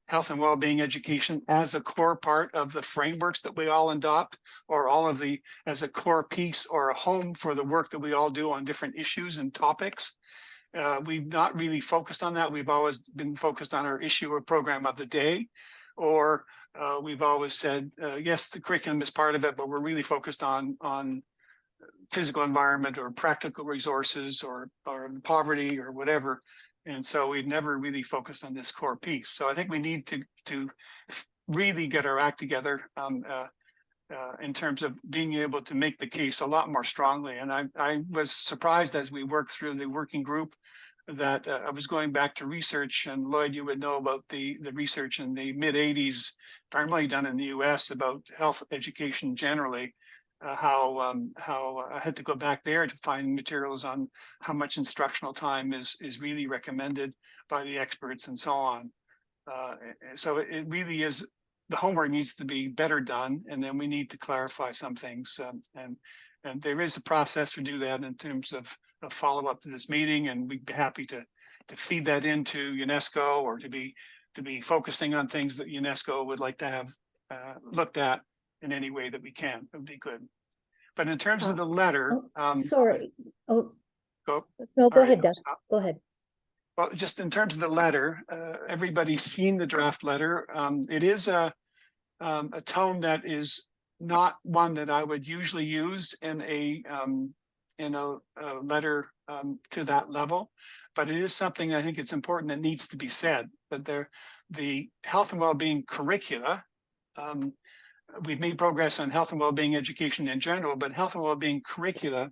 health and well-being education as a core part of the frameworks that we all adopt, or as a core piece or a home for the work that we all do on different issues and topics. We've not really focused on that. We've always been focused on our issue or program of the day, or we've always said, yes, the curriculum is part of it, but we're really focused on physical environment or practical resources or poverty or whatever. And so we've never really focused on this core piece. So I think we need to really get our act together in terms of being able to make the case a lot more strongly. And I was surprised as we worked through the working group that I was going back to research, and Lloyd, you would know about the research in the mid 80s, primarily done in the US, about health education generally, how I had to go back there to find materials on how much instructional time is really recommended by the experts and so on. So it really is, the homework needs to be better done, and then we need to clarify some things. And there is a process to do that in terms of a follow-up to this meeting, and we'd be happy to feed that into UNESCO, or to be focusing on things that UNESCO would like to have looked at in any way that we can. It would be good. But in terms of the letter, sorry. Oh, go. no, go All right, ahead, Doug. Go ahead. Well, just in terms of the letter, everybody's seen the draft letter. It is a tone that is not one that I would usually use in a letter to that level, but it is something I think it's important that needs to be said. That the health and well-being curricula, we've made progress on health and well-being education in general, but health and well-being curricula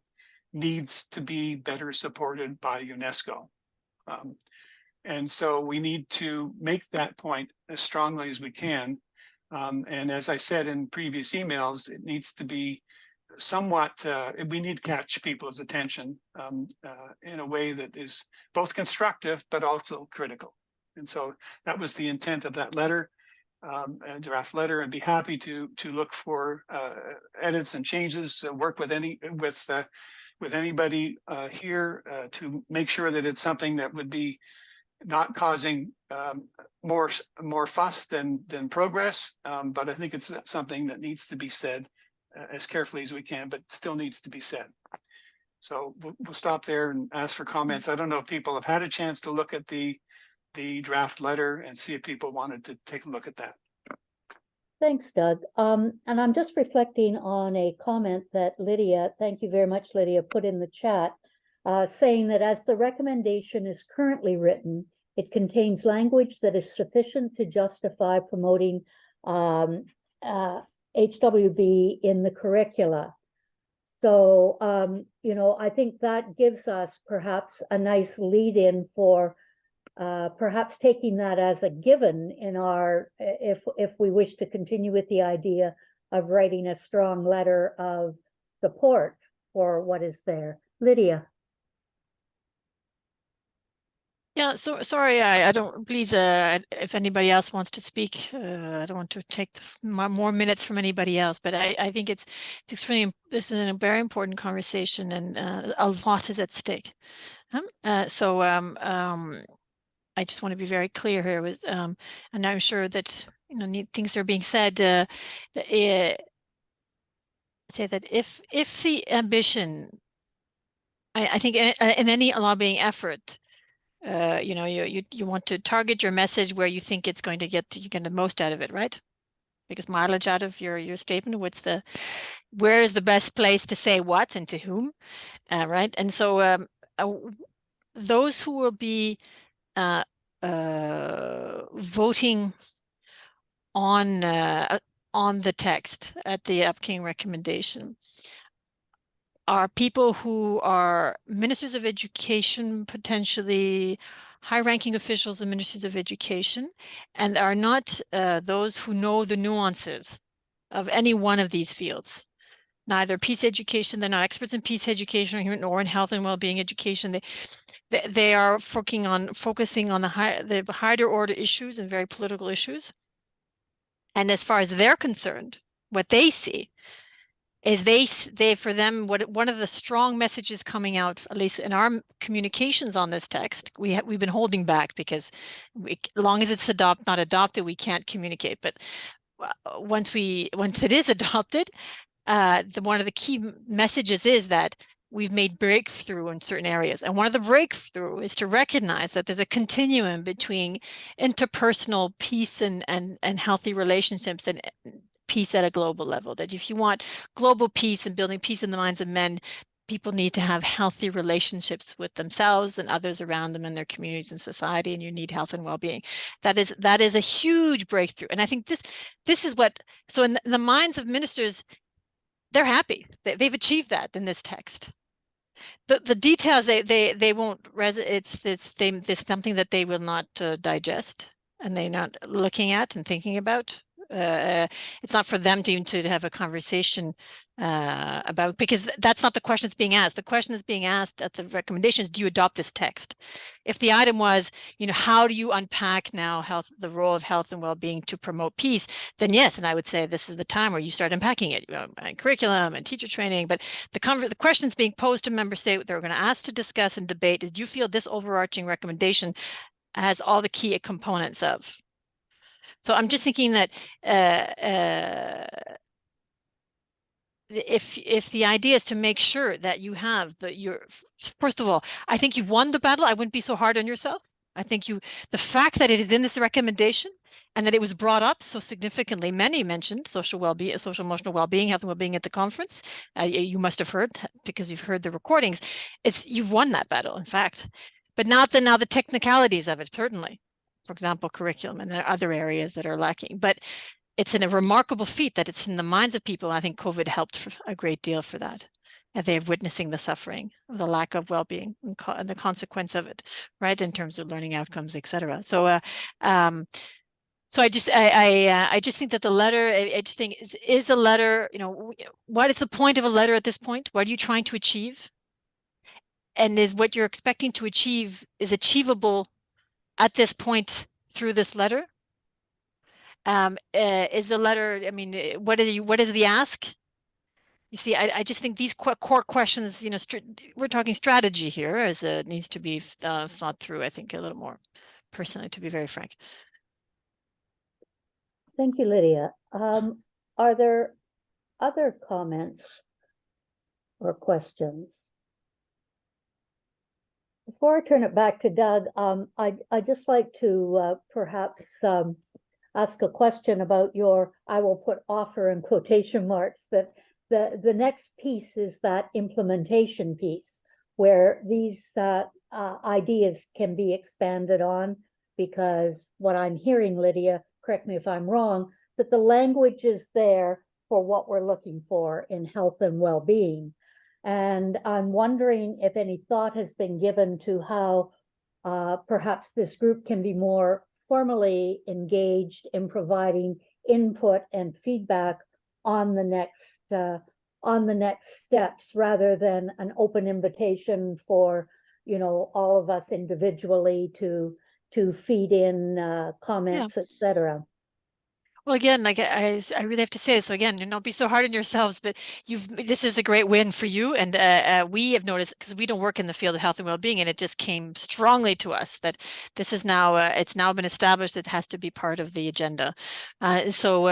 needs to be better supported by UNESCO. And so we need to make that point as strongly as we can. And as I said in previous emails, it needs to be somewhat, we need to catch people's attention in a way that is both constructive, but also critical. And so that was the intent of that letter, a draft letter, and be happy to look for edits and changes, work with anybody here to make sure that it's something that would be not causing more fuss than progress. But I think it's something that needs to be said as carefully as we can, but still needs to be said. So we'll stop there and ask for comments. I don't know if people have had a chance to look at the draft letter and see if people wanted to take a look at that. Thanks, Doug. And I'm just reflecting on a comment that Lydia, thank you very much, Lydia, put in the chat, saying that as the recommendation is currently written, it contains language that is sufficient to justify promoting HWB in the curricula. So, you know, I think that gives us perhaps a nice lead in for perhaps taking that as a given in our, if we wish to continue with the idea of writing a strong letter of support for what is there. Lydia. Yeah, so sorry, I don't, please, if anybody else wants to speak, I don't want to take more minutes from anybody else, but I think it's extremely, this is a very important conversation, and a lot is at stake. I just want to be very clear here with, and I'm sure that, you know, things are being said, say that if the ambition, I think in any lobbying effort, you know, you want to target your message where you think it's going to get the most out of it, right? Because mileage out of your statement, where is the best place to say what and to whom, right? And so those who will be voting on the text at the upcoming recommendation are people who are ministers of education, potentially high-ranking officials in ministries of education, and are not those who know the nuances of any one of these fields. Neither peace education, they're not experts in peace education or in health and well-being education. They are focusing on the higher order issues and very political issues. And as far as they're concerned, what they see is they for them, one of the strong messages coming out, at least in our communications on this text, we've been holding back because as long as it's not adopted, we can't communicate. But once it is adopted, one of the key messages is that we've made breakthrough in certain areas. And one of the breakthrough is to recognize that there's a continuum between interpersonal peace and healthy relationships and peace at a global level. That if you want global peace and building peace in the minds of men, people need to have healthy relationships with themselves and others around them in their communities and society, and you need health and well-being. That is a huge breakthrough. And I think this is what, so in the minds of ministers, they're happy. They've achieved that in this text. The details they won't it's something that they will not digest, and they're not looking at and thinking about. It's not for them to even to have a conversation about, because that's not the question that's being asked. The question that's being asked at the recommendations: do you adopt this text? If the item was, you know, how do you unpack now the role of health and well-being to promote peace, then yes, and I would say this is the time where you start unpacking it, and curriculum and teacher training. But the questions being posed to member state, they're going to ask to discuss and debate is: do you feel this overarching recommendation has all the key components of? So I'm just thinking that if the idea is to make sure that you have first of all, I think you've won the battle. I wouldn't be so hard on yourself. I think the fact that it is in this recommendation and that it was brought up so significantly, many mentioned social well-being, social emotional well-being, health and well-being at the conference. You must have heard, because you've heard the recordings. You've won that battle, in fact, but not now the technicalities of it, certainly. For example, curriculum, and there are other areas that are lacking. But it's a remarkable feat that it's in the minds of people. I think COVID helped a great deal for that. And they're witnessing the suffering, the lack of well-being, and the consequence of it, right, in terms of learning outcomes, et cetera. So, so I just think that the letter, I just think is a letter, you know, what is the point of a letter at this point? What are you trying to achieve? And is what you're expecting to achieve is achievable at this point through this letter? Is the letter, I mean, what is the ask? You see, I just think these core questions, you know, we're talking strategy here, as it needs to be thought through, I think, a little more. personally, to be very frank. Thank you, Lydia. Are there other comments or questions? Before I turn it back to Doug, I'd just like to perhaps ask a question about your, I will put offer in quotation marks, that the next piece is that implementation piece where these ideas can be expanded on, because what I'm hearing, Lydia, correct me if I'm wrong, that the language is there for what we're looking for in health and well-being. And I'm wondering if any thought has been given to how perhaps this group can be more formally engaged in providing input and feedback on the next steps, rather than an open invitation for, you know, all of us individually to feed in comments, etc. Well, again, like I really have to say, so again, don't be so hard on yourselves, but this is a great win for you. And we have noticed, because we don't work in the field of health and well-being, and it just came strongly to us that this is now, it's now been established that it has to be part of the agenda. So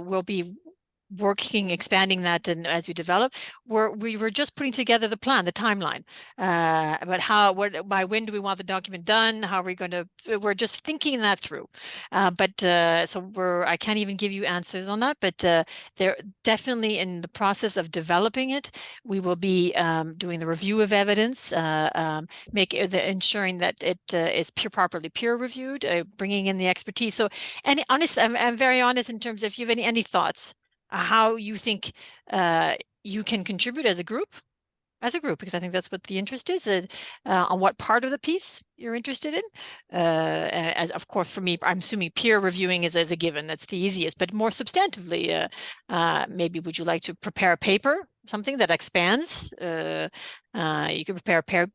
we'll be expanding that, and as we develop, we were just putting together the plan, the timeline, about by when do we want the document done, how are we going to, we're just thinking that through. So I can't even give you answers on that, but they're definitely in the process of developing it. We will be doing the review of evidence, ensuring that it is properly peer reviewed, bringing in the expertise. So, and honestly, I'm very honest in terms of if you have any thoughts, how you think you can contribute as a group, because I think that's what the interest is, on what part of the piece you're interested in. As of course, for me, I'm assuming peer reviewing is as a given, that's the easiest, but more substantively, maybe would you like to prepare a paper, something that expands? You can prepare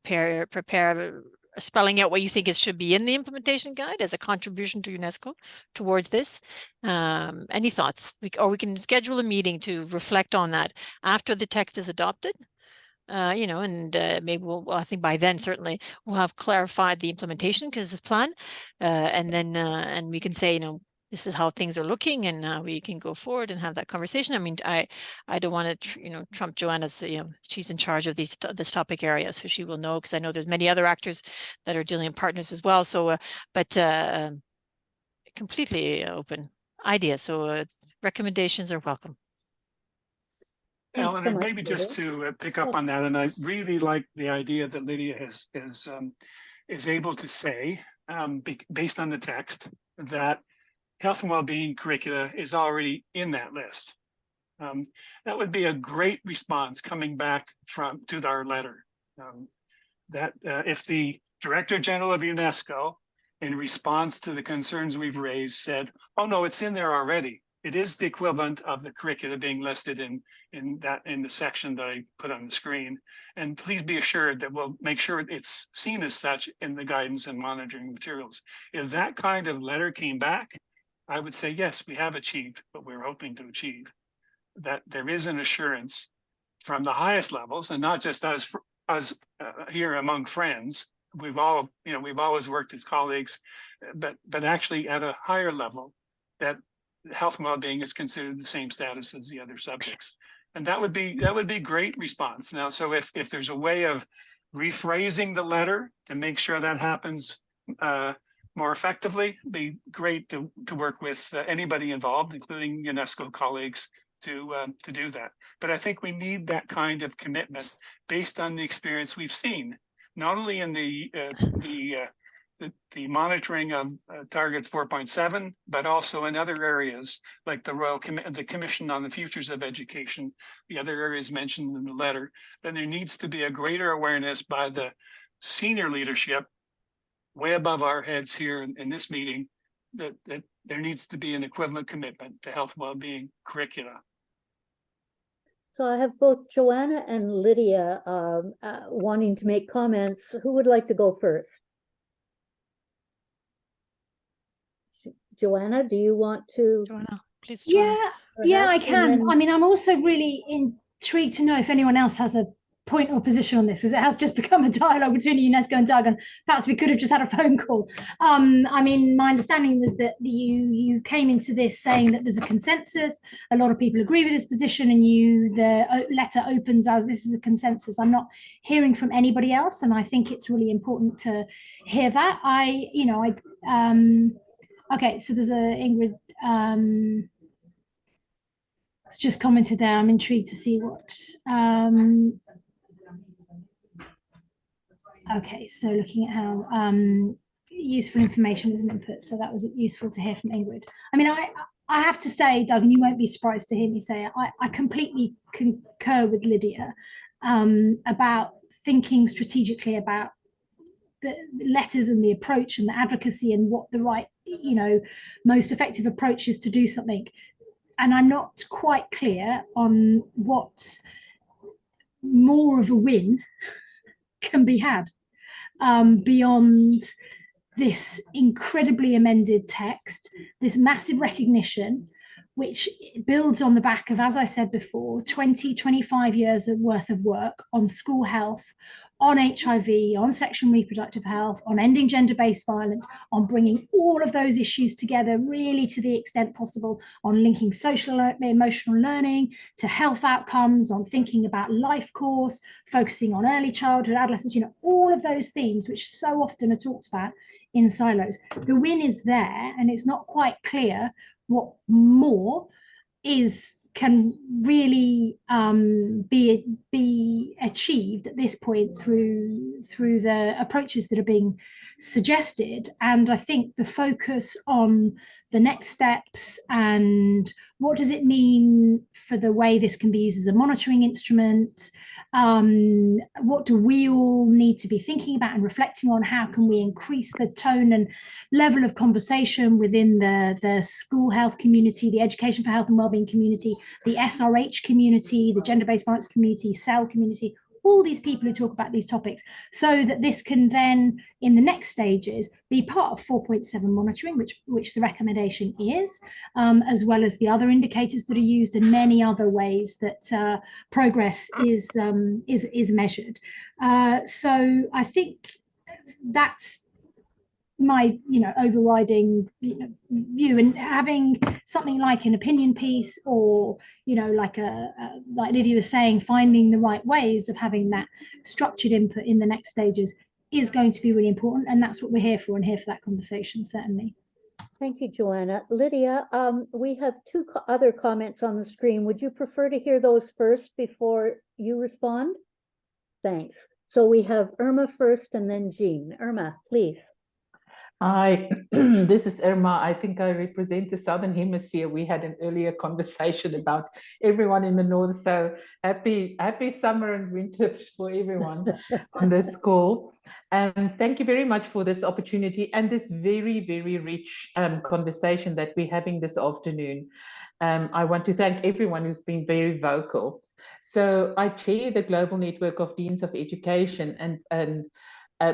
spelling out what you think should be in the implementation guide as a contribution to UNESCO towards this. Any thoughts? Or we can schedule a meeting to reflect on that after the text is adopted. And maybe I think by then certainly we'll have clarified the implementation because the plan, and then and we can say, this is how things are looking, and we can go forward and have that conversation. I mean, I don't want to, trump Joanna's, she's in charge of this topic area, so she will know, because I know there's many other actors that are dealing with partners as well. So, but completely open idea. So recommendations are welcome. Eleanor, maybe just to pick up on that, and I really like the idea that Lydia is able to say, based on the text, that health and well-being curricula is already in that list. That would be a great response coming back to our letter. That if the Director General of UNESCO, in response to the concerns we've raised, said, "Oh no, it's in there already. It is the equivalent of the curricula being listed in the section that I put on the screen. And please be assured that we'll make sure it's seen as such in the guidance and monitoring materials." If that kind of letter came back, I would say, yes, we have achieved what we're hoping to achieve. That there is an assurance from the highest levels, and not just us here among friends. We've always worked as colleagues, but actually at a higher level, that health and well-being is considered the same status as the other subjects. And that would be great response. Now, so if there's a way of rephrasing the letter to make sure that happens more effectively, it'd be great to work with anybody involved, including UNESCO colleagues, to do that. But I think we need that kind of commitment based on the experience we've seen, not only in the monitoring of target 4.7, but also in other areas like the Commission on the Futures of Education, the other areas mentioned in the letter. Then there needs to be a greater awareness by the senior leadership, way above our heads here in this meeting, that there needs to be an equivalent commitment to health and well-being curricula. So I have both Joanna and Lydia wanting to make comments. Who would like to go first? Joanna, do you want to? Joanna, please. Joanna. Yeah, I can. I mean, I'm also really intrigued to know if anyone else has a point or position on this, because it has just become a dialogue between UNESCO and Doug, and perhaps we could have just had a phone call. I mean, my understanding was that you came into this saying that there's a consensus, a lot of people agree with this position, and the letter opens as this is a consensus. I'm not hearing from anybody else, and I think it's really important to hear that. Okay, so there's a Ingrid it's just commented there. I'm intrigued to see what okay, so looking at how useful information was input, so that was useful to hear from Ingrid. I mean, I have to say, Doug, and you won't be surprised to hear me say it, I completely concur with Lydia about thinking strategically about the letters and the approach and the advocacy and what the right, most effective approach is to do something. And I'm not quite clear on what more of a win can be had beyond this incredibly amended text, this massive recognition, which builds on the back of, as I said before, 25 years worth of work on school health, on HIV, on sexual and reproductive health, on ending gender-based violence, on bringing all of those issues together really to the extent possible, on linking social and emotional learning to health outcomes, on thinking about life course, focusing on early childhood, adolescence, all of those themes which so often are talked about in silos. The win is there, and it's not quite clear what more can really be achieved at this point through the approaches that are being suggested. And I think the focus on the next steps and what does it mean for the way this can be used as a monitoring instrument, what do we all need to be thinking about and reflecting on, how can we increase the tone and level of conversation within the school health community, the education for health and wellbeing community, the SRH community, the gender-based violence community, CEL community, all these people who talk about these topics, so that this can then, in the next stages, be part of 4.7 monitoring, which the recommendation is, as well as the other indicators that are used and many other ways that progress is measured. So I think that's my overriding view, and having something like an opinion piece or like Lydia was saying, finding the right ways of having that structured input in the next stages is going to be really important, and that's what we're here for, and here for that conversation, certainly. Thank you, Joanna. Lydia, we have two other comments on the screen. Would you prefer to hear those first before you respond? Thanks. So we have Irma first and then Jean. Irma, please. Hi, this is Irma. I think I represent the Southern Hemisphere. We had an earlier conversation about everyone in the North. So happy summer and winter for everyone on this call. And thank you very much for this opportunity and this very, very rich conversation that we're having this afternoon. I want to thank everyone who's been very vocal. So I chair the Global Network of Deans of Education, and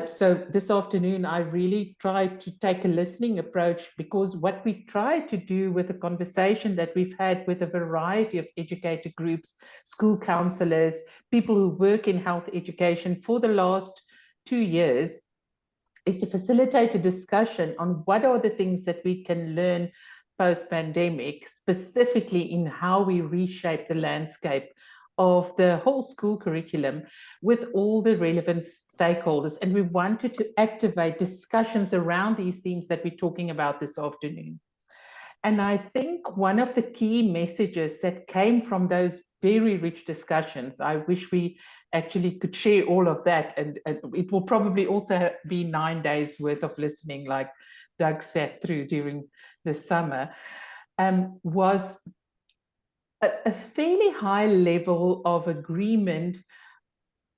so this afternoon, I really tried to take a listening approach, because what we try to do with the conversation that we've had with a variety of educator groups, school counselors, people who work in health education for the last 2 years, is to facilitate a discussion on what are the things that we can learn post-pandemic, specifically in how we reshape the landscape of the whole school curriculum with all the relevant stakeholders. And we wanted to activate discussions around these themes that we're talking about this afternoon. And I think one of the key messages that came from those very rich discussions, I wish we actually could share all of that, and it will probably also be 9 days worth of listening, like Doug sat through during the summer, was a fairly high level of agreement,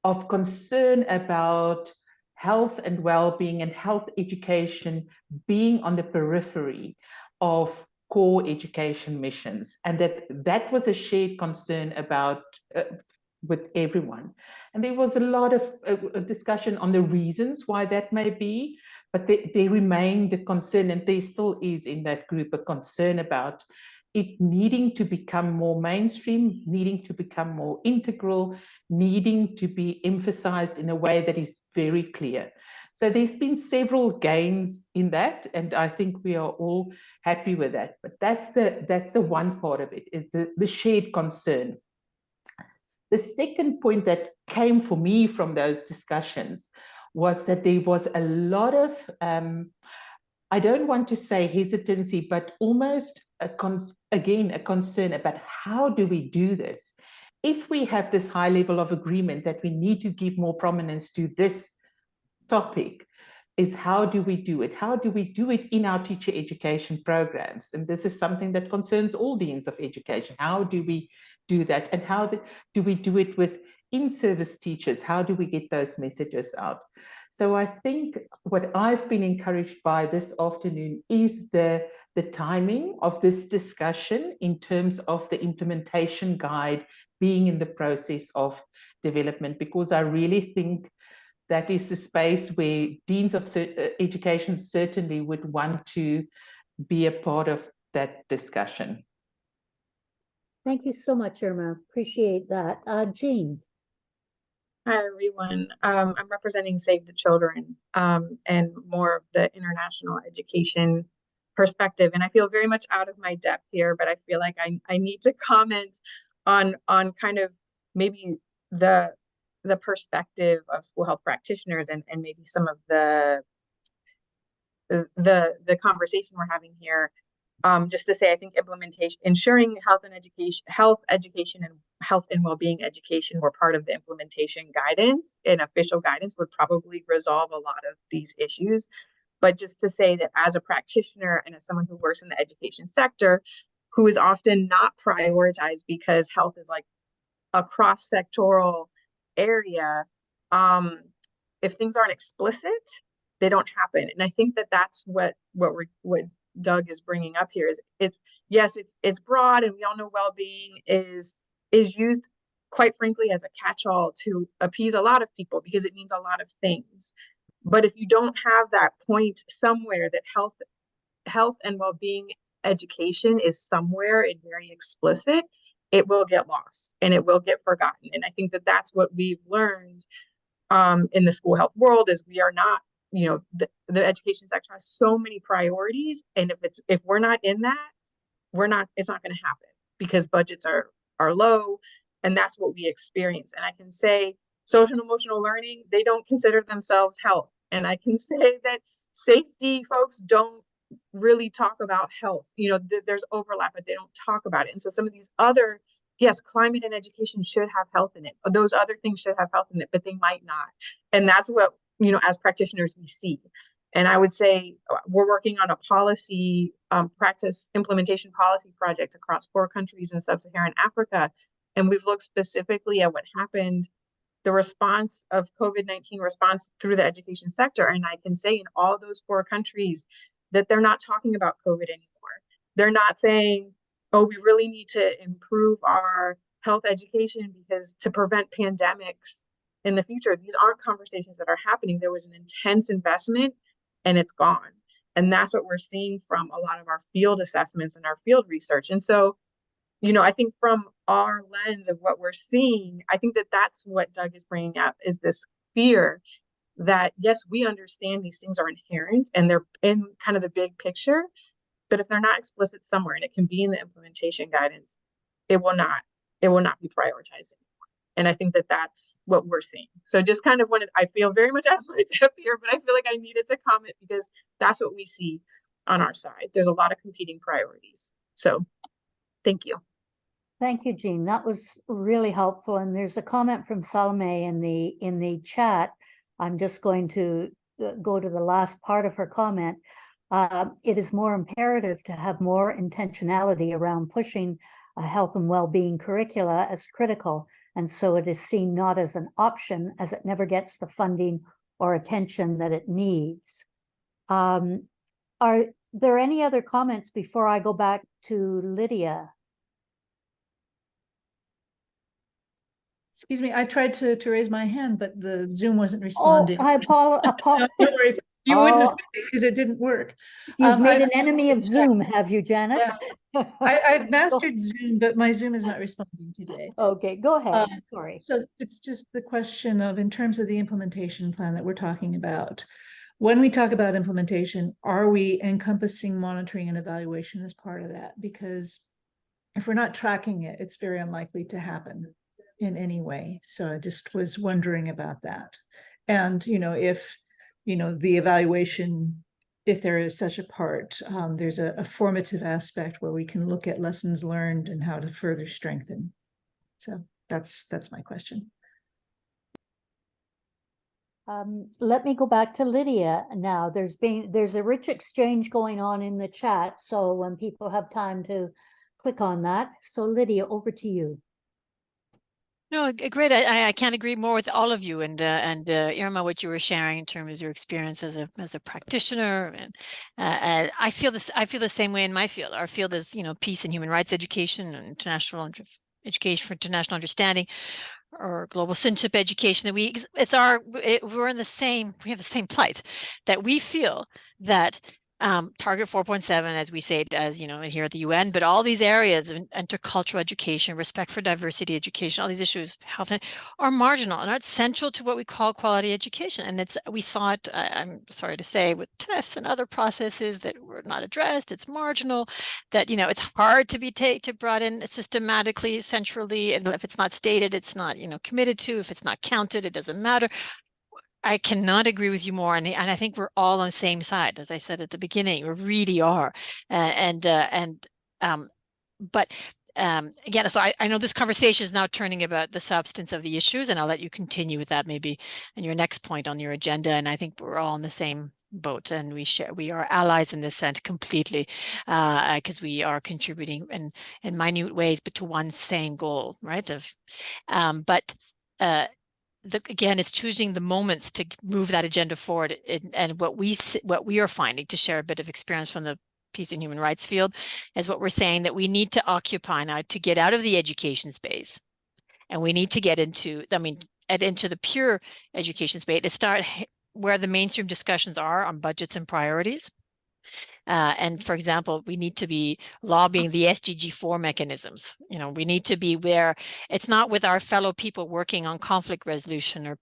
of concern about health and well-being and health education being on the periphery of core education missions, and that was a shared concern about with everyone. And there was a lot of discussion on the reasons why that may be, but there remained a concern, and there still is in that group a concern about it needing to become more mainstream, needing to become more integral, needing to be emphasized in a way that is very clear. So there's been several gains in that, and I think we are all happy with that. But that's the one part of it, is the shared concern. The second point that came for me from those discussions was that there was a lot of, I don't want to say hesitancy, but almost a concern about how do we do this? If we have this high level of agreement that we need to give more prominence to this topic, is how do we do it? How do we do it in our teacher education programs? And this is something that concerns all deans of education. How do we do that? And how do we do it with in-service teachers? How do we get those messages out? So I think what I've been encouraged by this afternoon is the timing of this discussion in terms of the implementation guide being in the process of development, because I really think that is a space where deans of education certainly would want to be a part of that discussion. Thank you so much, Irma. Appreciate that. Jean. Hi, everyone. I'm representing Save the Children and more of the international education perspective. And I feel very much out of my depth here, but I feel like I need to comment on kind of maybe the perspective of school health practitioners and maybe some of the conversation we're having here. Just to say, I think implementation, ensuring health education and health and well-being education were part of the implementation guidance, and official guidance would probably resolve a lot of these issues. But just to say that as a practitioner and as someone who works in the education sector, who is often not prioritized because health is like a cross-sectoral area, if things aren't explicit, they don't happen. And I think that that's what Doug is bringing up here is it's broad, and we all know well-being is used quite frankly as a catch-all to appease a lot of people because it means a lot of things. But if you don't have that point somewhere that health and well-being education is somewhere and very explicit, it will get lost and it will get forgotten. And I think that that's what we've learned in the school health world is we are not, the education sector has so many priorities, and if we're not in that, it's not going to happen because budgets are low, and that's what we experience. And I can say social and emotional learning, they don't consider themselves health, and I can say that safety folks don't really talk about health. There's overlap, but they don't talk about it. And so some of these other, yes, climate and education should have health in it. Those other things should have health in it, but they might not. And that's what, as practitioners we see. And I would say we're working on a policy practice implementation policy project across 4 countries in sub-Saharan Africa. And we've looked specifically at what happened, the response of COVID-19 response through the education sector. And I can say in all those 4 countries that they're not talking about COVID anymore. They're not saying, oh, we really need to improve our health education because to prevent pandemics in the future. These aren't conversations that are happening. There was an intense investment and it's gone. And that's what we're seeing from a lot of our field assessments and our field research. And so, I think from our lens of what we're seeing, I think that that's what Doug is bringing up is this fear that, yes, we understand these things are inherent and they're in kind of the big picture, but if they're not explicit somewhere, and it can be in the implementation guidance, it will not be prioritized anymore. And I think that that's what we're seeing. So just kind of I feel very much out of my depth here, but I feel like I needed to comment because that's what we see on our side. There's a lot of competing priorities. So thank you. Thank you, Jean. That was really helpful. And there's a comment from Salome in the chat. I'm just going to go to the last part of her comment. It is more imperative to have more intentionality around pushing a health and well-being curricula as critical. And so it is seen not as an option, as it never gets the funding or attention that it needs. Are there any other comments before I go back to Lydia? Excuse me, I tried to raise my hand, but the Zoom wasn't responding. Oh, I apologize. No worries. You wouldn't have Oh, said it because it didn't work. you've made I- an enemy of Zoom, have you, Janet? I've mastered Zoom, but my Zoom is not responding today. Okay, go ahead. Sorry. So it's just the question of, in terms of the implementation plan that we're talking about, when we talk about implementation, are we encompassing monitoring and evaluation as part of that? Because if we're not tracking it, it's very unlikely to happen in any way. So I just was wondering about that. And, if, the evaluation, if there is such a part, there's a formative aspect where we can look at lessons learned and how to further strengthen. So that's my question. Let me go back to Lydia now. There's a rich exchange going on in the chat, so when people have time to click on that. So Lydia, over to you. No, great. I can't agree more with all of you, and Irma, what you were sharing in terms of your experience as a practitioner, and I feel this. I feel the same way in my field. Our field is, peace and human rights education and international education for international understanding, or global citizenship education. That we're in the same. We have the same plight, that we feel that. Target 4.7, as we say, as here at the UN, but all these areas of intercultural education, respect for diversity education, all these issues, health, are marginal and aren't central to what we call quality education. And we saw it, I'm sorry to say, with tests and other processes that were not addressed. It's marginal, that it's hard to be brought in systematically, centrally, and if it's not stated, it's not committed to. If it's not counted, it doesn't matter. I cannot agree with you more, and I think we're all on the same side, as I said at the beginning. We really are, but again, so I know this conversation is now turning about the substance of the issues, and I'll let you continue with that maybe in your next point on your agenda. And I think we're all in the same boat, and we are allies in this sense completely, because we are contributing in minute ways, but to one same goal, right? Again, it's choosing the moments to move that agenda forward. And what we are finding, to share a bit of experience from the peace and human rights field, is what we're saying, that we need to occupy now, to get out of the education space, and we need to get into the pure education space, to start where the mainstream discussions are on budgets and priorities. And for example, we need to be lobbying the SDG4 mechanisms. We need to be where it's not with our fellow people working on conflict resolution or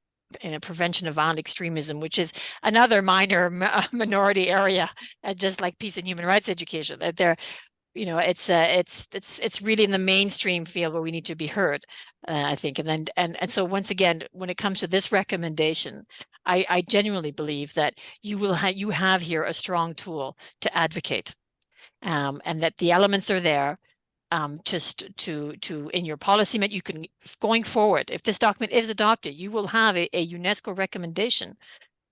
prevention of violent extremism, which is another minor minority area, just like peace and human rights education. That it's really in the mainstream field where we need to be heard, I think. And so once again, when it comes to this recommendation, I genuinely believe that you have here a strong tool to advocate, and that the elements are there, just to in your policy. You can, going forward, if this document is adopted, you will have a UNESCO recommendation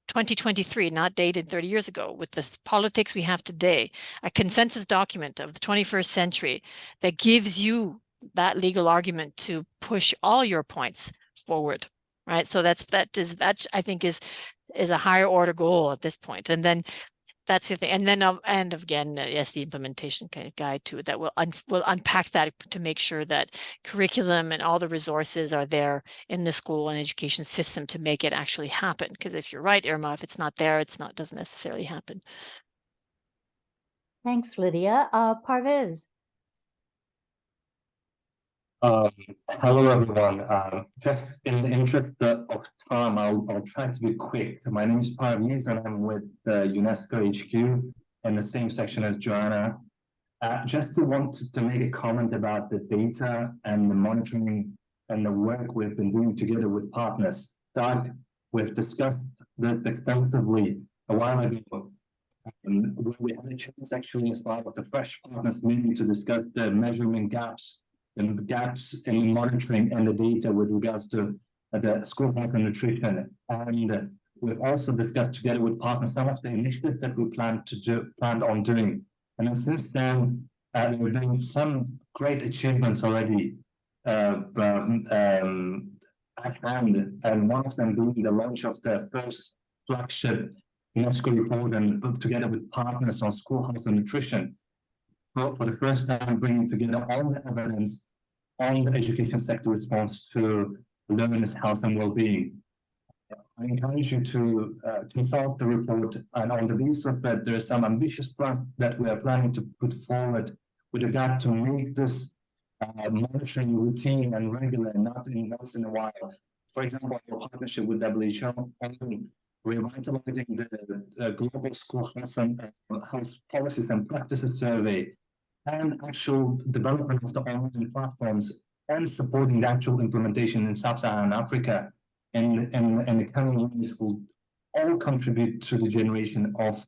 2023, not dated 30 years ago, with the politics we have today, a consensus document of the 21st century that gives you that legal argument to push all your points forward, right? So that I think is a higher order goal at this point. And then that's the thing. And then and again, yes, the implementation kind of guide to it that will unpack that to make sure that curriculum and all the resources are there in the school and education system to make it actually happen. Because if you're right, Irma, if it's not there, doesn't necessarily happen. Thanks, Lydia. Parvez. Hello, everyone. Just in the interest of time, I'll try to be quick. My name is Parviz, and I'm with the UNESCO HQ in the same section as Joanna. Just wanted to make a comment about the data and the monitoring and the work we've been doing together with partners. Doug, we've discussed this extensively a while ago. We had a chance actually as part of the Fresh Partners meeting to discuss the measurement gaps and the gaps in monitoring and the data with regards to the school health and nutrition. And we've also discussed together with partners some of the initiatives that we planned on doing. And then since then, we're doing some great achievements already at hand. And one of them being the launch of the first flagship UNESCO report, and put together with partners on school health and nutrition. For the first time, bringing together all the evidence on the education sector response to learners' health and well-being. I encourage you to consult the report, and on the basis of that, there are some ambitious plans that we are planning to put forward with regard to make this monitoring routine and regular, not once in a while. For example, our partnership with WHO on revitalizing the global school health policies and practices survey, and actual development of the online platforms, and supporting the actual implementation in Sub-Saharan Africa in the coming years will all contribute to the generation of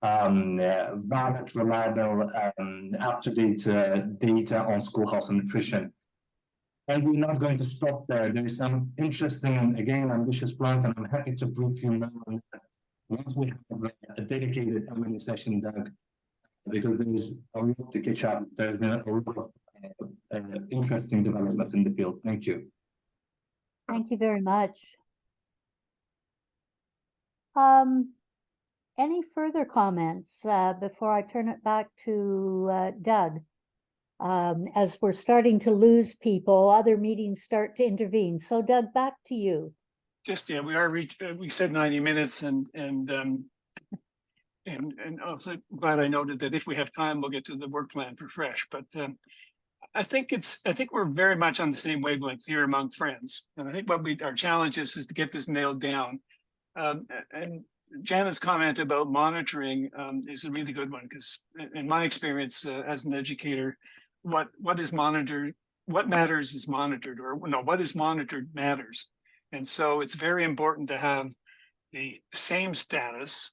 valid, reliable, up-to-date data on school health and nutrition. And we're not going to stop there. There is some interesting and again ambitious plans, and I'm happy to brief you now on that once we have a dedicated M&A session, Doug, because there is a lot to catch up. There's been a lot of interesting developments in the field. Thank you. Thank you very much. Any further comments before I turn it back to Doug? As we're starting to lose people, other meetings start to intervene. So Doug, back to you. Just, yeah, we said 90 minutes and also glad I noted that if we have time, we'll get to the work plan for FRESH. But I think we're very much on the same wavelength here among friends. And I think our challenge is to get this nailed down. And Janet's comment about monitoring is a really good one, because in my experience as an educator, what is monitored, what matters is monitored, or no, what is monitored matters. And so it's very important to have the same status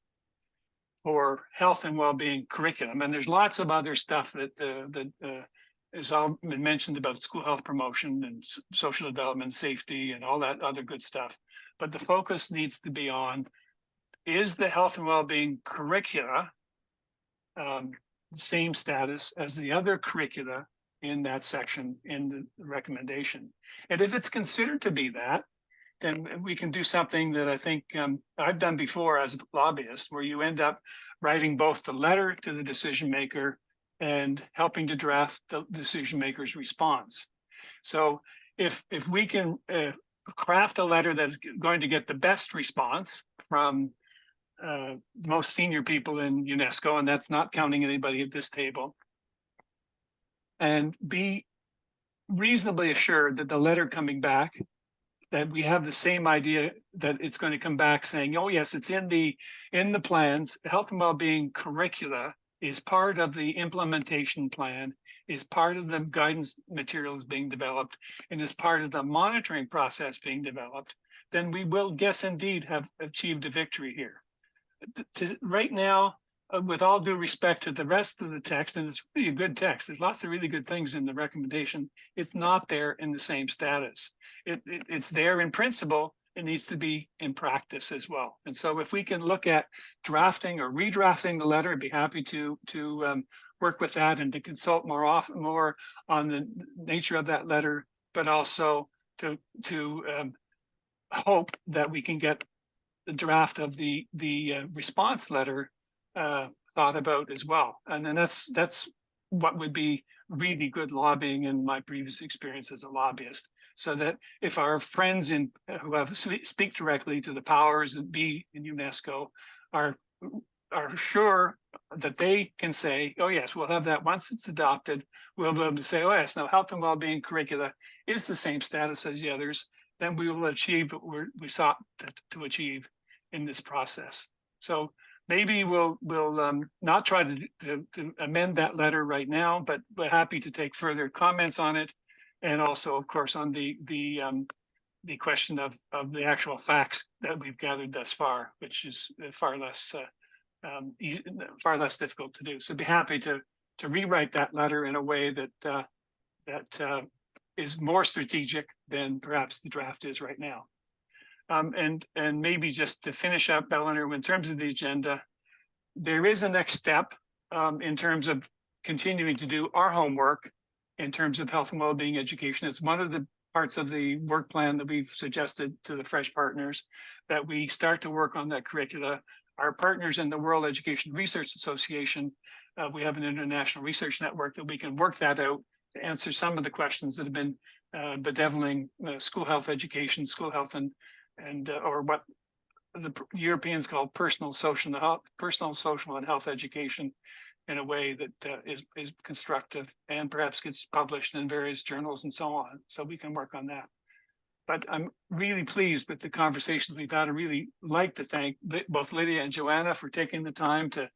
for health and well-being curriculum. And there's lots of other stuff that has all been mentioned about school health promotion and social development, safety, and all that other good stuff. But the focus needs to be on, is the health and well-being curricula same status as the other curricula in that section in the recommendation? And if it's considered to be that, then we can do something that I think I've done before as a lobbyist, where you end up writing both the letter to the decision maker and helping to draft the decision maker's response. So if we can craft a letter that's going to get the best response from the most senior people in UNESCO, and that's not counting anybody at this table, and be reasonably assured that the letter coming back, that we have the same idea that it's going to come back saying, oh yes, it's in the plans, health and well-being curricula is part of the implementation plan, is part of the guidance materials being developed, and is part of the monitoring process being developed, then we will, yes, indeed, have achieved a victory here. Right now, with all due respect to the rest of the text, and it's really a good text, there's lots of really good things in the recommendation, it's not there in the same status. It's there in principle, it needs to be in practice as well. And so if we can look at drafting or redrafting the letter, I'd be happy to work with that and to consult more on the nature of that letter, but also to hope that we can get the draft of the response letter thought about as well. And then that's what would be really good lobbying in my previous experience as a lobbyist, so that if our friends who have speak directly to the powers that be in UNESCO are sure that they can say, oh yes, we'll have that once it's adopted, we'll be able to say, oh yes, now health and well-being curricula is the same status as the others, then we will achieve what we sought to achieve in this process. So maybe we'll not try to amend that letter right now, but we're happy to take further comments on it, and also, of course, on the question of the actual facts that we've gathered thus far, which is far less difficult to do. So be happy to rewrite that letter in a way that is more strategic than perhaps the draft is right now. And maybe just to finish up, Eleanor, in terms of the agenda, there is a next step in terms of continuing to do our homework in terms of health and well-being education. It's one of the parts of the work plan that we've suggested to the FRESH partners, that we start to work on that curricula. Our partners in the World Education Research Association, we have an international research network that we can work that out to answer some of the questions that have been bedeviling school health education, school health, and or what the Europeans call personal, social, and health education in a way that is constructive and perhaps gets published in various journals and so on. So we can work on that. But I'm really pleased with the conversations we've had. I really like to thank both Lydia and Joanna for taking the time to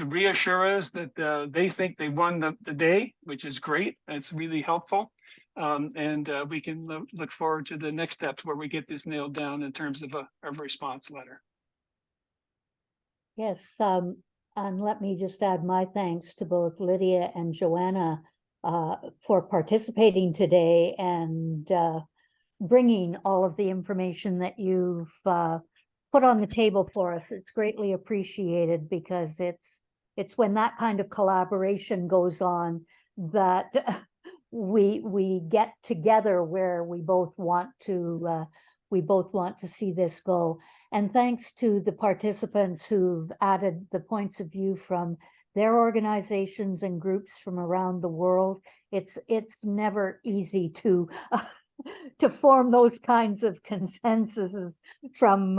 reassure us that they think they won the day, which is great. It's really helpful. And we can look forward to the next steps where we get this nailed down in terms of a response letter. Yes, and let me just add my thanks to both Lydia and Joanna for participating today and bringing all of the information that you've put on the table for us. It's greatly appreciated because it's when that kind of collaboration goes on that we get together where we both want to see this go. And thanks to the participants who've added the points of view from their organizations and groups from around the world. It's never easy to form those kinds of consensuses from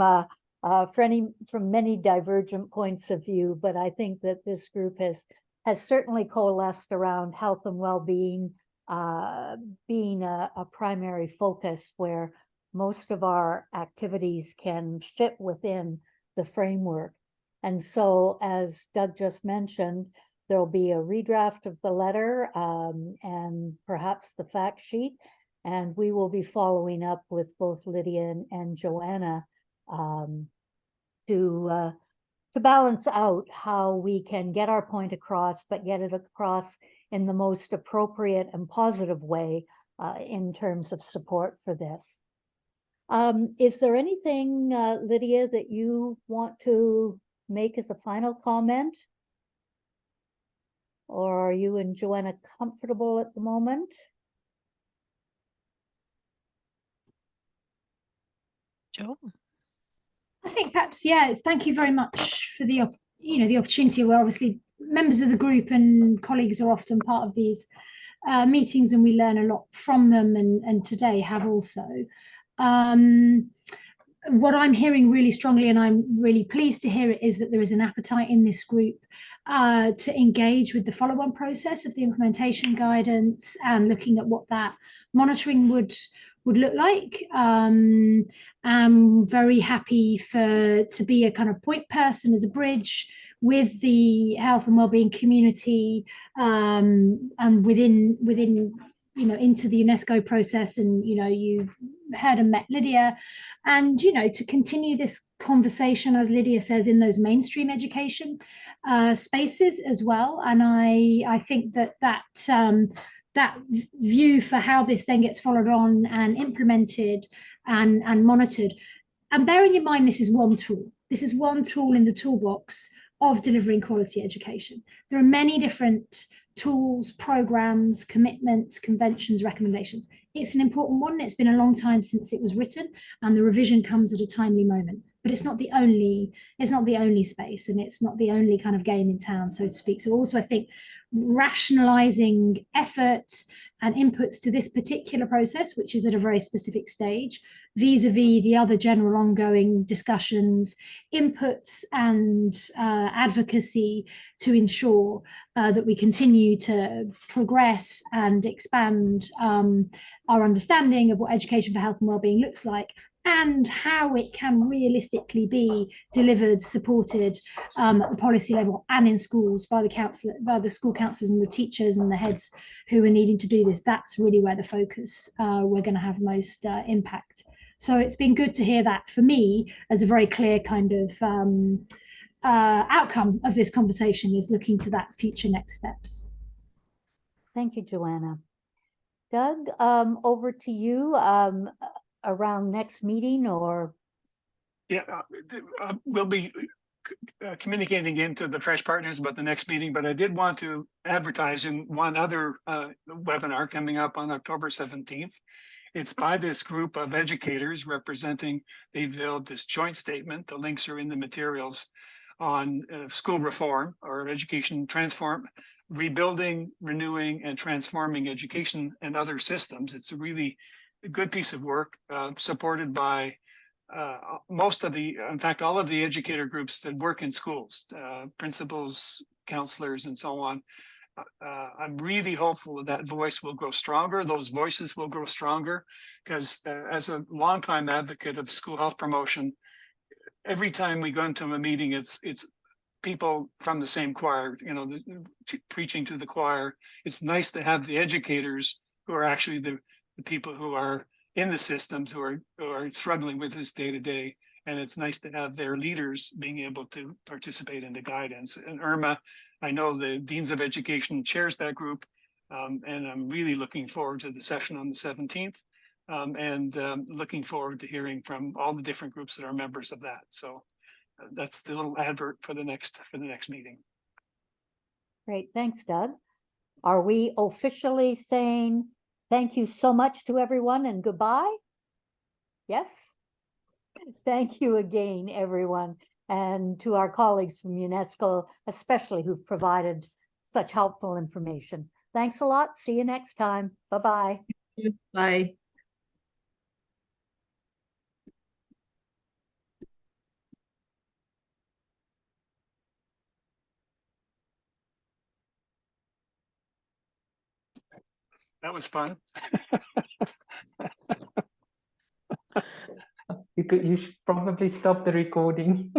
many divergent points of view. But I think that this group has certainly coalesced around health and well-being being a primary focus where most of our activities can fit within the framework. And so, as Doug just mentioned, there'll be a redraft of the letter and perhaps the fact sheet. And we will be following up with both Lydia and Joanna to balance out how we can get our point across, but get it across in the most appropriate and positive way in terms of support for this. Is there anything, Lydia, that you want to make as a final comment? Or are you and Joanna comfortable at the moment? Joe? I think perhaps, yeah, thank you very much for the opportunity. We're obviously members of the group and colleagues are often part of these meetings, and we learn a lot from them, and today have also. What I'm hearing really strongly, and I'm really pleased to hear it, is that there is an appetite in this group to engage with the follow-on process of the implementation guidance and looking at what that monitoring would look like. I'm very happy to be a kind of point person as a bridge with the health and wellbeing community and within into the UNESCO process. And you've heard and met Lydia, and to continue this conversation, as Lydia says, in those mainstream education spaces as well. And I think that view for how this then gets followed on and implemented and monitored, and bearing in mind this is one tool in the toolbox of delivering quality education. There are many different tools, programs, commitments, conventions, recommendations. It's an important one. It's been a long time since it was written, and the revision comes at a timely moment. But it's not the only space, and it's not the only kind of game in town, so to speak. So also, I think rationalizing efforts and inputs to this particular process, which is at a very specific stage, vis-a-vis the other general ongoing discussions, inputs and advocacy to ensure that we continue to progress and expand our understanding of what education for health and wellbeing looks like, and how it can realistically be delivered, supported at the policy level and in schools by the school counsellors and the teachers and the heads who are needing to do this. That's really where the focus we're going to have most impact. So it's been good to hear that, for me, as a very clear kind of outcome of this conversation, is looking to that future next steps. Thank you, Joanna. Doug, over to you. Around next meeting, or? Yeah, we'll be communicating again to the Fresh Partners about the next meeting, but I did want to advertise in one other webinar coming up on October 17th. It's by this group of educators representing, they've developed this joint statement. The links are in the materials on school reform or education rebuilding, renewing, and transforming education and other systems. It's a really good piece of work supported by most of the, in fact, all of the educator groups that work in schools, principals, counselors, and so on. I'm really hopeful that voice will grow stronger. Those voices will grow stronger because as a longtime advocate of school health promotion, every time we go into a meeting, it's people from the same choir, you know, preaching to the choir. It's nice to have the educators who are actually the people who are in the systems who are struggling with this day to day. And it's nice to have their leaders being able to participate in the guidance. And Irma, I know the Deans of Education chairs that group, and I'm really looking forward to the session on the 17th, and looking forward to hearing from all the different groups that are members of that. So that's the little advert for the next meeting. Great, thanks, Doug. Are we officially saying thank you so much to everyone and goodbye? Yes? Thank you again, everyone, and to our colleagues from UNESCO, especially who've provided such helpful information. Thanks a lot. See you next time. Bye-bye. Bye. That was fun. You should probably stop the recording.